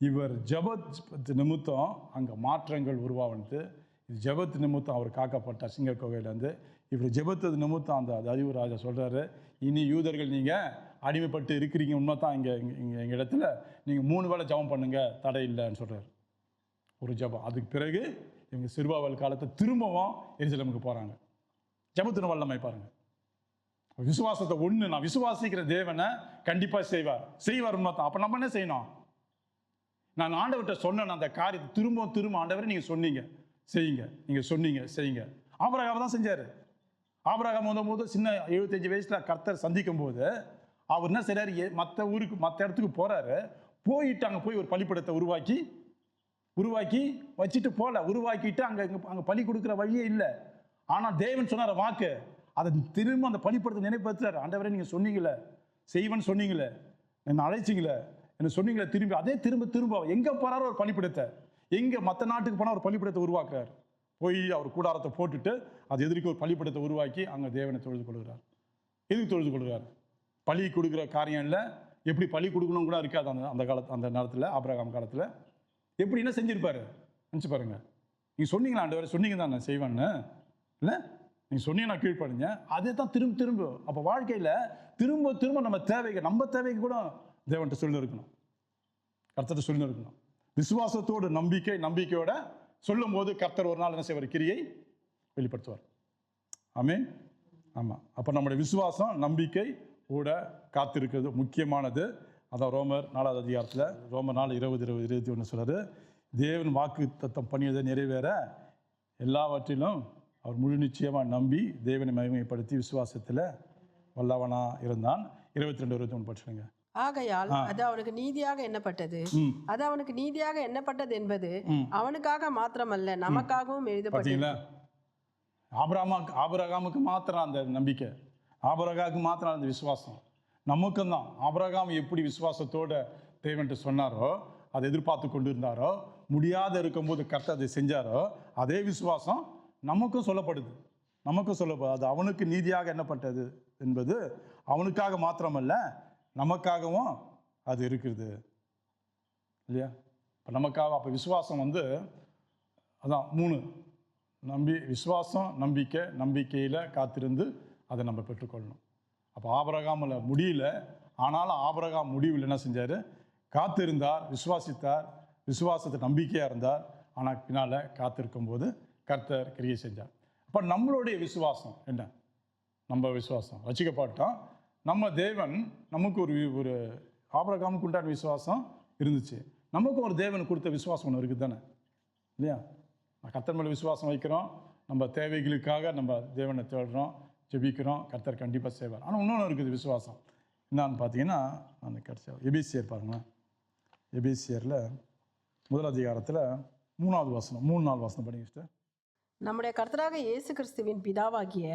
இவர் ஜெபத்து நிமித்தம் அங்கே மாற்றங்கள் உருவாகுது. இது ஜெபத்து நிமித்தம் அவர் காக்கப்பட்ட சிங்க கோகையிலேருந்து இவர் ஜெபத்தது நிமித்தம் அந்த அதிபு ராஜா சொல்கிறாரு, இனி யூதர்கள் நீங்கள் அடிமைப்பட்டு இருக்கிறீங்க, உண்மை தான். எங்கள் இடத்துல நீங்கள் 3 வேளை ஜெபம் பண்ணுங்க, தடை இல்லைன்னு சொல்கிறார். ஒரு ஜெபம். அதுக்கு பிறகு இவங்க சிறுபாவல் காலத்தை திரும்பவும் எருசலேமுக்கு போகிறாங்க. ஜெபத்தின் வல்லமை பாருங்க. விசுவாசத்தை நான் விசுவாசிக்கிற தேவனை கண்டிப்பாக செய்வார் உண்மை தான். அப்போ நம்ம என்ன செய்யணும்? நான் ஆண்டவர்கிட்ட சொன்னேன் அந்த காரியத்தை திரும்ப ஆண்டவரை நீங்கள் சொன்னீங்க செய்யுங்க, நீங்கள் சொன்னீங்க செய்யுங்க. ஆபிரகாம் தான் செஞ்சார். ஆபிரகாம் போது சின்ன 75 வயசுல கர்த்தர் சந்திக்கும் போது அவர் என்ன செய்றாரு? மற்ற இடத்துக்கு போறாரு. போயிட்டு அங்கே போய் ஒரு பலிபீடத்தை உருவாக்கி வச்சுட்டு உருவாக்கிட்டு அங்கே பலி கொடுக்குற வழியே இல்லை. ஆனால் தேவன் சொன்னார் வாக்கு, அதை திரும்ப அந்த பலிபீடத்தை நினைப்படுத்துறாரு. ஆண்டவரே நீங்கள் சொன்னீங்களே, செய்வன்னு சொன்னீங்களே, என்னை அழைச்சிங்களே, என்ன சொன்னீங்களே, திரும்ப எங்கே போறாரோ ஒரு பலிபீடத்தை, எங்கே மற்ற நாட்டுக்கு போனால் ஒரு பலிபீடத்தை உருவாக்குறாரு. போய் அவர் கூடாரத்தை போட்டுட்டு அது எதிர்க்கு ஒரு பலிபீடத்தை உருவாக்கி அங்கே தேவனை தொழுது கொள்கிறார். எதுக்கு தொழுது கொள்கிறார்? பலி கொடுக்குற காரியம் இல்லை, எப்படி பலி கொடுக்கணும் கூட இருக்காது அந்த நேரத்தில். ஆபிரகாம் காலத்தில் எப்படி என்ன செஞ்சிருப்பாரு நினச்சி பாருங்க. நீங்கள் சொன்னீங்களா ஆண்டவரே, சொன்னீங்க தான் நான் செய்வேன்னு, இல்லை நீங்கள் சொன்னீங்க நான் கீழ்ப்படிங்க. அதே தான் திரும்ப. அப்போ வாழ்க்கையில் திரும்ப நம்ம தேவைக்கு கூட தேவன்கிட்ட சொல்லி இருக்கணும், கர்த்தர்கிட்ட சொல்லி இருக்கணும். விசுவாசத்தோடு நம்பிக்கையோட சொல்லும் போது கர்த்தர் ஒரு நாள் என்ன செய்வார்? கிரியை வெளிப்படுத்துவார். ஆமென். ஆமாம். அப்போ நம்முடைய விசுவாசம் நம்பிக்கை கூட காத்திருக்கிறது முக்கியமானது. அதான் ரோமர் 4வது அதிகாரத்தில் ரோமர் 4:20-21 சொல்றாரு, தேவன் வாக்கு தத்தம் பண்ணியதை நிறைவேற எல்லாவற்றிலும் அவர் முழு நிச்சயமாக நம்பி தேவனை மகிமைப்படுத்தி விசுவாசத்தில் வல்லவனா இருந்தான். 22-21 படிச்சுடுங்க. ஆகையால் அது அவனுக்கு நீதியாக எண்ணப்பட்டது என்பது அவனுக்காக மாத்திரமல்ல, நமக்காகவும் எழுதப்பட்டது. ஆபிரகாமுக்கு மாத்திரம் அந்த நம்பிக்கை, ஆபிரகாமுக்கு மாத்திரம் அந்த விசுவாசம், நமக்கும் தான். ஆபிரகாம் எப்படி விசுவாசத்தோட தேவன்ட்டு சொன்னாரோ, அதை எதிர்பார்த்து கொண்டு இருந்தாரோ, முடியாத இருக்கும்போது கர்த்தர் அதை செஞ்சாரோ, அதே விசுவாசம் நமக்கும் சொல்லப்படுது. அது அவனுக்கு நீதியாக எண்ணப்பட்டது என்பது அவனுக்காக மாத்திரமல்ல, நமக்காகவும் அது இருக்குது இல்லையா? இப்போ நமக்காக அப்போ விசுவாசம் அதான் 3 விசுவாசம், நம்பிக்கையில் காத்திருந்து அதை நம்ம பெற்றுக்கொள்ளணும். அப்போ ஆபிரகாமில் முடியல, ஆனாலும் ஆபிரகாம் முடிவில் என்ன செஞ்சார்? காத்திருந்தார், விசுவாசித்தார், விசுவாசத்தை நம்பிக்கையாக இருந்தார். ஆனால் பின்னால் காத்திருக்கும் போது கர்த்தர் கிரியை செஞ்சார். அப்போ நம்மளுடைய விசுவாசம் என்ன? நம்ம விசுவாசம் ரட்சிக்கப்பட்டோம். நம்ம தேவன் நமக்கு ஒரு ஆபிரகாமுக்கு உண்டான விசுவாசம் இருந்துச்சு. நமக்கு ஒரு தேவன் கொடுத்த விசுவாசம் ஒன்று இருக்குது தானே இல்லையா? கர்த்தர் மேலே விசுவாசம் வைக்கிறோம், நம்ம தேவைகளுக்காக நம்ம தேவனை தேடுறோம், ஜெபிக்கிறோம், கர்த்தர் கண்டிப்பாக செய்வார். ஆனால் இன்னொன்று இருக்குது விசுவாசம். என்னான்னு பார்த்தீங்கன்னா, அந்த கடைசியாக எபேசியர் பாருங்களேன். எபேசியரில் 1 அதிகாரத்தில் 3வது வசனம், 3-4 வசனம் படிச்சுட்டு. நம்முடைய கர்த்தராக இயேசு கிறிஸ்துவின் பிதாவாகிய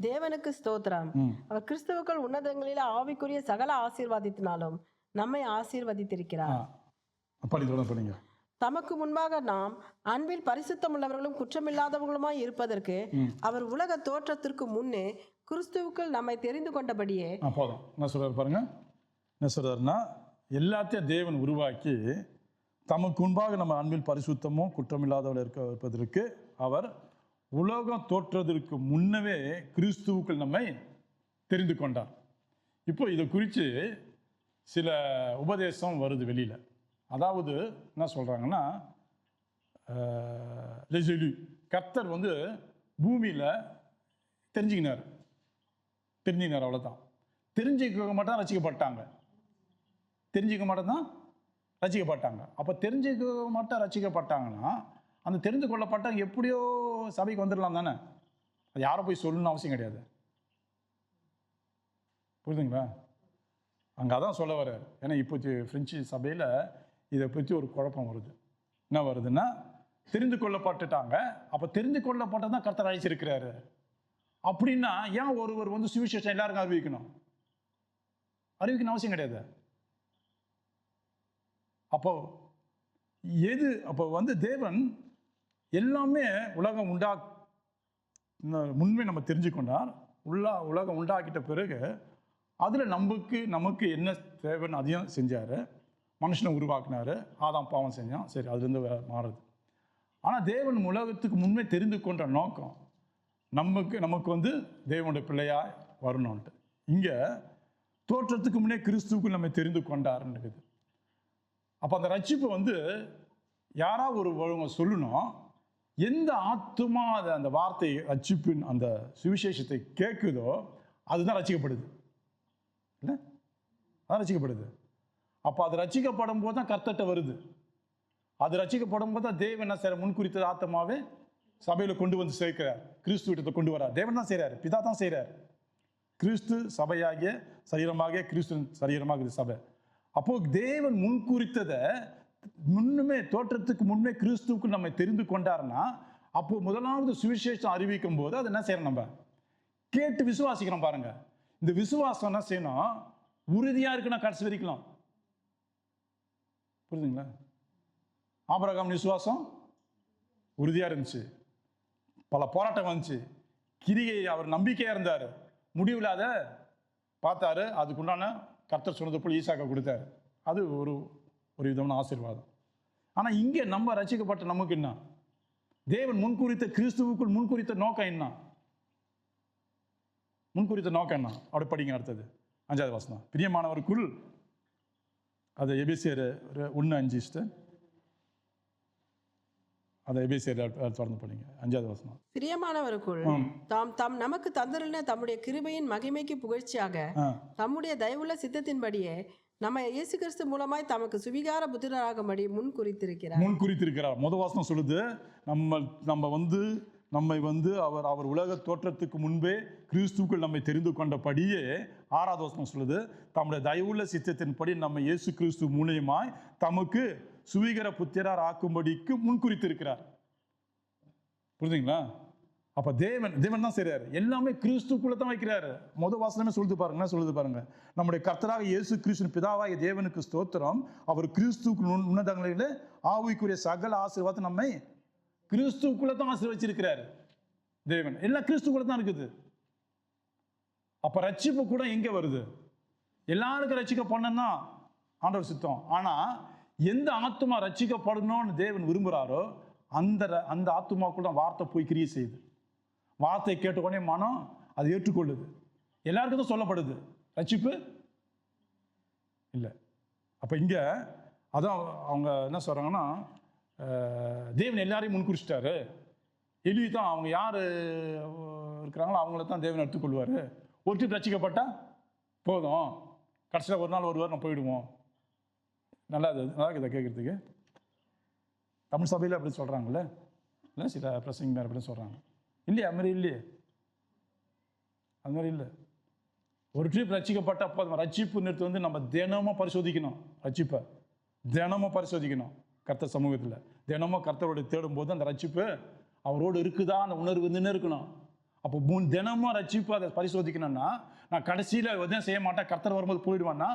தேவனுக்கு ஸ்தோத்திரம். அவர் கிறிஸ்துவுக்குள் உன்னதங்களில் ஆவிக்குரிய சகல ஆசீர்வாதத்தினாலும் நம்மை ஆசீர்வதித்திருக்கிறார். படிங்க. தமக்கு முன்பாக நாம் அன்பில் பரிசுத்தம் உள்ளவர்களும் குற்றமில்லாதவர்களுமாய் இருப்பதற்கு அவர் உலக தோற்றத்திற்கு முன்னே கிறிஸ்துவுக்குள் நம்மை தெரிந்து கொண்டபடியே. போதும். என்ன சொல்றாரு பாருங்க. என்ன சொல்றாருன்னா, எல்லாத்தையும் தேவன் உருவாக்கி தமக்கு முன்பாக நம்ம அன்பில் பரிசுத்தமும் குற்றமில்லாதவர்கள் இருப்பதற்கு அவர் உலகம் தோற்றதற்கு முன்னவே கிறிஸ்துவுக்குள் நம்மை தெரிந்து கொண்டார். இப்போ இதை குறித்து சில உபதேசம் வருது வெளியில். அதாவது என்ன சொல்கிறாங்கன்னா, கர்த்தர் பூமியில் தெரிஞ்சுக்கினார், அவ்வளோதான். தெரிஞ்சுக்க மாட்டோம் ரசிக்கப்பட்டாங்க, அப்போ தெரிஞ்சுக்க மாட்டோம் ரசிக்கப்பட்டாங்கன்னா, அந்த தெரிந்து கொள்ளப்பட்டாங்க எப்படியோ சபைக்கு வந்துடலாம் தானே. அது யாரை போய் சொல்லணும்னு அவசியம் கிடையாது. புரியுதுங்களா? அங்கே அதான் சொல்ல வர்றார். ஏன்னா இப்போ பிரெஞ்சு சபையில் இதை பற்றி ஒரு குழப்பம் வருது. என்ன வருதுன்னா, தெரிந்து கொள்ளப்பட்டுட்டாங்க, அப்போ தெரிந்து கொள்ளப்பட்டதான் கர்த்தர் அழைச்சிருக்கிறாரு அப்படின்னா ஏன் ஒருவர் சுவிசேஷம் எல்லாருக்கும் அறிவிக்கணும் அவசியம் கிடையாது. அப்போ தேவன் எல்லாமே உலகம் முன்பே நம்ம தெரிஞ்சுக்கொண்டார். உலகம் உண்டாக்கிட்ட பிறகு அதில் நமக்கு என்ன தேவைன்னு அதையும் செஞ்சார். மனுஷனை உருவாக்குனாரு, ஆதாம் பாவம் செஞ்சான், சரி அதுலேருந்து மாறுது. ஆனால் தேவன் உலகத்துக்கு முன்பே தெரிந்து கொண்ட நோக்கம் நமக்கு தேவனுடைய பிள்ளையாய் வரணும்ன்ட்டு. இங்கே தோற்றத்துக்கு முன்னே கிறிஸ்துவுக்கு நம்ம தெரிந்து கொண்டாருன்னு இருக்குது. அப்போ அந்த ரட்சிப்பு யாராவது ஒருவங்க சொல்லணும். எந்த ஆத்துமா அந்த வார்த்தை ரட்சிப்பின் அந்த சுவிசேஷத்தை கேட்குதோ அதுதான் ரட்சிக்கப்படுது இல்லை? அதான் ரட்சிக்கப்படுது. அப்போ அது ரட்சிக்கப்படும் போது தான் கர்த்தர்ட்ட வருது. அது ரட்சிக்கப்படும் போது தான் தேவன் என்ன செய்யற முன்குறித்த ஆத்மாவே சபையில் கொண்டு வந்து சேர்க்கிறார், கிறிஸ்து வீட்டத்தை கொண்டு வரார். தேவன் தான் செய்கிறார், பிதா தான் செய்கிறார். கிறிஸ்து சபையாகிய சரீரமாக, கிறிஸ்து சரீரமாக சபை. அப்போ தேவன் முன்குறித்ததை முன்னுமே தோற்றத்துக்கு முன்னே கிறிஸ்துவுக்கு நம்ம தெரிந்து கொண்டாருன்னா, அப்போ முதலாவது சுவிசேஷம் அறிவிக்கும் போது அது என்ன செய்யணும்? நம்ம கேட்டு விசுவாசிக்கிறோம். பாருங்க, இந்த விசுவாசம் என்ன செய்யணும்? உறுதியா இருக்குன்னா கடைசி வரைக்கலாம். புரியுதுங்களா? ஆபிரகாம் விசுவாசம் உறுதியா இருந்துச்சு, பல போராட்டம் வந்துச்சு, கிரியை அவர் நம்பிக்கையா இருந்தார், முடிவில் அதை பார்த்தாரு, அதுக்குண்டான கர்த்தர் சொன்னது போல் ஈசாக்கை கொடுத்தாரு. அது ஒரு விதமான ஆசீர்வாதம். ஆனால் இங்கே நம்ம ரசிக்கப்பட்ட நமக்கு என்ன? தேவன் முன்குறித்த கிறிஸ்துவுக்குள் முன்குறித்த நோக்கம் என்ன? முன்குறித்த நோக்கம் என்ன? அப்படி படிங்க. அடுத்தது 5வது வசனம். பிரியமானவருக்குள், அது எபேசியர் 1:5. அதை எபேசியர் தொடர்ந்து படிங்க. 5வது வசனம். பிரியமானவருக்குள் தாம் நமக்கு தந்திருந்த தம்முடைய கிருபையின் மகிமைக்கு புகழ்ச்சியாக தம்முடைய தயவுள்ள சித்தத்தின்படியே நம்ம இயேசு கிறிஸ்து மூலமாய் தமக்கு சுவிகார புத்திரராகும்படி முன்குறித்திருக்கிறார். முதல் வசனம் சொல்லுது, நம்மை அவர் உலக தோற்றத்துக்கு முன்பே கிறிஸ்துவுக்குள் நம்மை தெரிந்து கொண்டபடியே. 6வது வசனம் சொல்லுது, தம்முடைய தயவுள்ள சித்தத்தின்படி நம்ம இயேசு கிறிஸ்து மூலியமாய் தமக்கு சுவிகார புத்திரர் ஆக்கும்படிக்கு முன்குறித்திருக்கிறார். புரியுதுங்களா? அப்போ தேவன் தான் செய்கிறாரு. எல்லாமே கிறிஸ்துக்குள்ளே தான் வைக்கிறாரு. முதல் வாசனமே சொல்லுது பாருங்க, நம்முடைய கர்த்தராக இயேசு கிறிஸ்து பிதாவாகிய தேவனுக்கு ஸ்தோத்திரம், அவர் கிறிஸ்துக்கு உன்னதங்களில் ஆவிக்குரிய சகல ஆசீர்வாதத்தை நம்மை கிறிஸ்துக்குள்ளே தான் ஆசீர்வச்சிருக்கிறாரு. தேவன் எல்லாம் கிறிஸ்துக்குள்ளே தான் இருக்குது. அப்போ ரட்சிப்பு கூட எங்கே வருது? எல்லாருக்கும் ரட்சிக்கப்படணும்னா ஆண்டவர் சித்தம். ஆனால் எந்த ஆத்மா ரட்சிக்கப்படணும்னு தேவன் விரும்புகிறாரோ அந்த ஆத்மாக்குள்ள வார்த்தை போய் கிரியை செய்யுது. வார்த்தை கேட்ட உடனே மனம் அதை ஏற்றுக்கொள்ளுது. எல்லாருக்கும் தான் சொல்லப்படுது, ரட்சிப்பு இல்லை. அப்போ இங்கே அதான் அவங்க என்ன சொல்கிறாங்கன்னா, தேவன் எல்லாரையும் முன்குறிச்சிட்டாரு. எலி தான் அவங்க யார் இருக்கிறாங்களோ அவங்கள தான் தேவன் எடுத்துக்கொள்வார். ஒரு ட்ரிப் ரட்சிக்கப்பட்டா போதும், கடைசியில் ஒரு நாள் நம்ம போயிடுவோம். நல்லா இதை கேட்குறதுக்கு தமிழ் சபையில் அப்படி சொல்கிறாங்களே, இல்லை சில பிரசங்க அப்படின்னு சொல்கிறாங்க. இல்லையா? அது மாதிரி இல்லையே, அது மாதிரி இல்லை. ஒரு ட்ரிப் ரட்சிக்கப்பட்ட அப்போ ரட்சிப்பு நிறுத்து நம்ம தினமும் பரிசோதிக்கணும். ரட்சிப்பை தினமும் பரிசோதிக்கணும். கர்த்தர் சமூகத்தில் தினமும் கர்த்தரோட தேடும் போது அந்த ரட்சிப்பு அவரோடு இருக்குதா அந்த உணர்வு இருந்துன்னு இருக்கணும். அப்போ தினமும் ரட்சிப்பு அதை பரிசோதிக்கணும்னா, நான் கடைசியில் எதுவும் செய்ய மாட்டேன், கர்த்தர் வரும்போது போயிடுவான்னா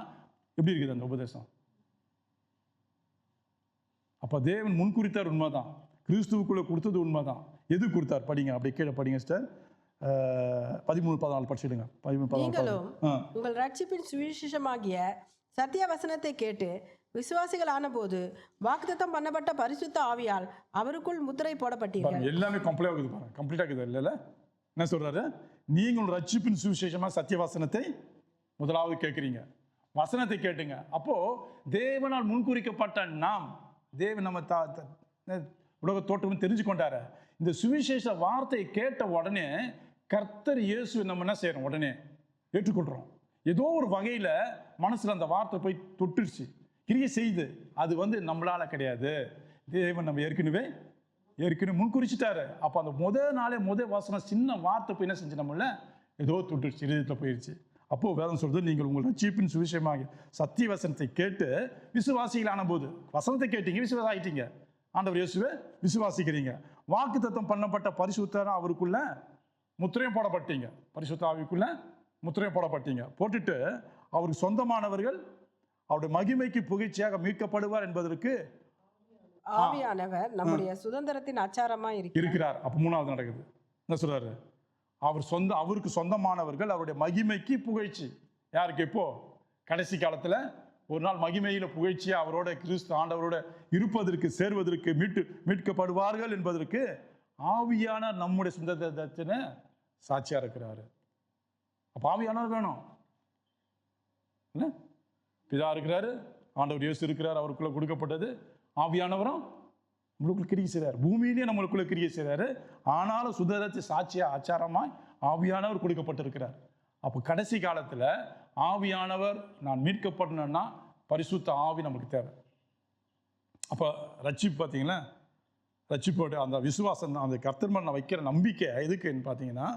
எப்படி இருக்குது அந்த உபதேசம்? அப்போ தேவன் முன்குறித்தார், உண்மைதான். கிறிஸ்துவுக்குள்ளே கொடுத்தது உண்மைதான். எது கொடுத்தார்? படிங்க, அப்படி கீழே படிங்க சிஸ்டர். 13-14 படிச்சிடுங்க. 13-14. உங்கள் ரட்சிப்பின் சுவிசேஷமாகிய சத்திய வசனத்தை கேட்டு விசுவாசிகள் ஆனபோது வாக்குத்தத்தம் பண்ணப்பட்ட பரிசுத்த ஆவியால் அவருக்குள் முத்திரை போடப்பட்டீர்கள். எல்லாமே கம்ப்ளீட்டாக இருக்குது பாருங்க, கம்ப்ளீட்டாக இருக்குது. இல்லைல்ல என்ன சொல்றாரு? நீங்கள் ரட்சிப்பின் சுவிசேஷமா சத்திய வசனத்தை முதலாவது கேட்குறீங்க, வசனத்தை கேட்டுங்க. அப்போ தேவனால் முன்குறிக்கப்பட்ட நாம், தேவன் நம்ம உலக தோற்றமும் தெரிஞ்சு கொண்டாரு. இந்த சுவிசேஷ வார்த்தையை கேட்ட உடனே கர்த்தர் இயேசு நம்ம என்ன செய்யறோம்? உடனே ஏற்றுக்கொள்றோம். ஏதோ ஒரு வகையில் மனசில் அந்த வார்த்தை போய் தொட்டுருச்சு, கிரியை செய்து. அது நம்மளால கிடையாது, தேவன் நம்ம ஏற்கனவே முன்குறிச்சிட்டாரு. அப்போ அந்த முதல் வாசனம் சின்ன வார்த்தை போய் என்ன செஞ்சு நம்மள ஏதோ தொட்டுருச்சு, இருதயத்தில் போயிடுச்சு. அப்போ வேதம் சொல்றது, நீங்கள் உங்கள் ரட்சிப்பின் சுவிசேஷமாக சத்திய வசனத்தை கேட்டு விசுவாசிகளான போது, வசனத்தை கேட்டீங்க, விசுவாசம் ஆயிட்டீங்க, ஆண்டவர் இயேசுவை விசுவாசிக்கிறீங்க, வாக்குத்தத்தம் பண்ணப்பட்ட பரிசுத்த அவருக்குள்ள முத்திரையும் போடப்பட்டீங்க, பரிசுத்த ஆவிக்குள்ள முத்திரையும் போடப்பட்டீங்க. போட்டுட்டு அவருக்கு சொந்தமானவர்கள் அவருடைய மகிமைக்கு புகழ்ச்சியாக மீட்கப்படுவார் என்பதற்கு ஆவியானவர் நம்முடைய சுதந்திரத்தின் அச்சாரமா இருக்கிறார். அப்ப மூணாவது நடக்குது. என்ன சொல்றாரு? அவருக்கு சொந்தமானவர்கள் அவருடைய மகிமைக்கு புகழ்ச்சி. யாருக்கு? இப்போ கடைசி காலத்துல ஒரு நாள் மகிமையில புகழ்ச்சியா அவரோட கிறிஸ்து ஆண்டவரோட இருப்பதற்கு, சேர்வதற்கு, மீட்கப்படுவார்கள் என்பதற்கு ஆவியான நம்முடைய சுதந்திரத்தின சாட்சியா இருக்கிறாரு. அப்ப ஆவியானவர் வேணும். பிதா இருக்கிறாரு, ஆண்டவர் இயேசு இருக்கிறார், அவருக்குள்ள கொடுக்கப்பட்டது. ஆவியானவரும் நம்மளுக்குள்ள கிரியை செய்கிறார், பூமியிலேயே நம்மளுக்குள்ள கிரியை செய்கிறாரு. ஆனாலும் சுதந்திரத்தை சாட்சியா ஆச்சாரமாய் ஆவியானவர் கொடுக்கப்பட்டிருக்கிறார். அப்போ கடைசி காலத்தில் ஆவியானவர் நான் மீட்கப்படணும்னா பரிசுத்த ஆவி நமக்கு தேவை. அப்போ ரட்சிப்பு பார்த்தீங்கன்னா, ரட்சிப்போட அந்த விசுவாசம் தான், அந்த கர்த்தர் நான் வைக்கிற நம்பிக்கை எதுக்குன்னு பார்த்தீங்கன்னா,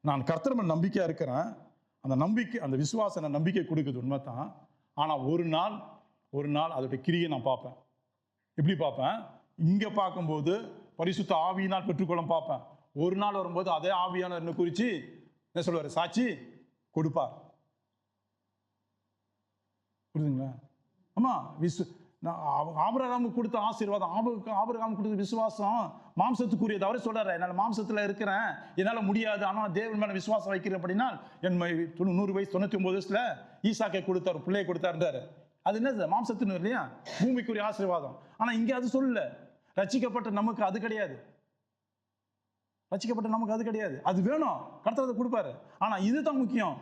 நான் கர்த்தர் மேல் நம்பிக்கையாக இருக்கிறேன். அந்த நம்பிக்கை, அந்த விசுவாசம் நம்பிக்கை கொடுக்குது, உண்மை தான். ஆனால் ஒரு நாள் அதோடைய கிரியை நான் பார்ப்பேன். எப்படி பார்ப்பேன்? இங்கே பார்க்கும்போது பரிசுத்த ஆவியினால் பெற்றுக்கொள்ள பார்ப்பேன். ஒரு நாள் வரும்போது அதே ஆவியான என்ன குறித்து என்ன சொல்லுவார்? சாட்சி கொடுப்பார். புரியுதுங்களா? ஆமா, ஆபிரகாமுக்கு கொடுத்த ஆசீர்வாதம், ஆபிரகாமுக்கு கொடுத்த விசுவாசம் மாம்சத்துக்குரியது. அவரே சொல்றாரு, என்னால் மாம்சத்தில் இருக்கிறேன், என்னால் முடியாது, ஆனால் தேவன் மேலே விசுவாசம் வைக்கிறேன். அப்படின்னா என் 100 வயசு 99 வயசுல ஈசாக்கை கொடுத்தார், பிள்ளையை கொடுத்தாருன்றாரு. அது என்ன? மாம்சத்தின் இல்லையா, பூமிக்குரிய ஆசீர்வாதம். ஆனால் இங்கே அது சொல்லல. ரட்சிக்கப்பட்ட நமக்கு அது கிடையாது. ரட்சிக்கப்பட்ட நமக்கு அது கிடையாது. அது வேணும், கர்த்தர் அதை கொடுப்பாரு. ஆனால் இதுதான் முக்கியம்.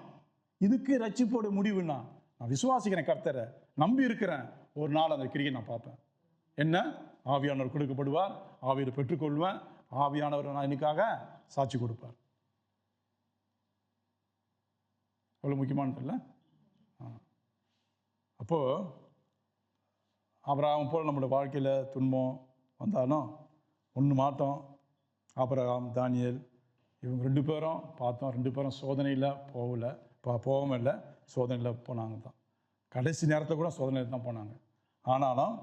இதுக்கு ரட்சிப்போட முடிவுன்னா, நான் விசுவாசிக்கிறேன், கர்த்தரை நம்பி இருக்கிறேன், ஒரு நாள் அந்த கிரியை நான் பார்ப்பேன். என்ன? ஆவியானவர் கொடுக்கப்படுவார், ஆவியை பெற்றுக்கொள்வேன், ஆவியானவர் நான் எனக்காக சாட்சி கொடுப்பார். அவ்வளோ முக்கியமானது இல்லை? அப்போது ஆபிரகாம் போல் நம்மளோட வாழ்க்கையில் துன்பம் வந்தாலும் ஒன்று மாட்டோம். ஆபிரகாம், தானியேல் இவங்க 2 பேரும் பார்த்தோம். 2 பேரும் சோதனையில் போகவும் இல்லை, சோதனையில் போனாங்க தான். கடைசி நேரத்தில் கூட சோதனையில் தான் போனாங்க. ஆனாலும்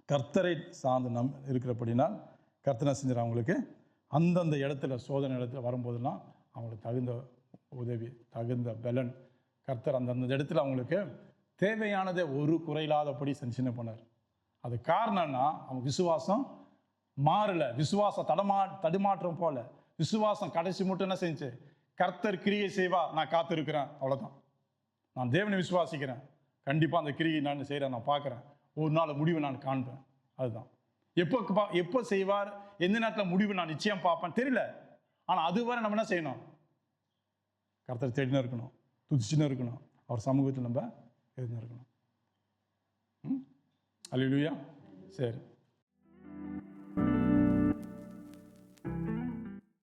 கர்த்தரை சார்ந்து இருக்கிறபடினால் கர்த்தனை செஞ்சிட அவங்களுக்கு அந்தந்த இடத்துல சோதனை இடத்துல வரும்போதெல்லாம் அவங்களுக்கு தகுந்த உதவி, தகுந்த பலன் கர்த்தர் அந்தந்த இடத்துல அவங்களுக்கு தேவையானதை ஒரு குறையில்லாதபடி செஞ்சுன்னு போனார். அது காரணம்னா அவங்க விசுவாசம் மாறலை, விசுவாசம் தடுமாற்றம் போல, விசுவாசம் கடைசி மட்டும் என்ன செஞ்சு, கர்த்தர் கிரியை செய்வா, நான் காத்திருக்கிறேன், அவ்வளோதான். நான் தேவனை விசுவாசிக்கிறேன், கண்டிப்பாக அந்த கிரியை நான் செய்கிறேன், நான் பார்க்குறேன், ஒரு நாள் முடிவை நான் காண்பேன். அதுதான். எப்போ செய்வார், எந்த நேரத்தில் முடிவு நான் நிச்சயம் பார்ப்பேன் தெரியல. ஆனால் அதுவரை நம்ம என்ன செய்யணும், கர்த்தர் தேடினு இருக்கணும், துதிச்சுன்னு இருக்கணும், அவர் சமூகத்தில் நம்ம இருந்துருக்கணும். அல்லேலூயா. சரி.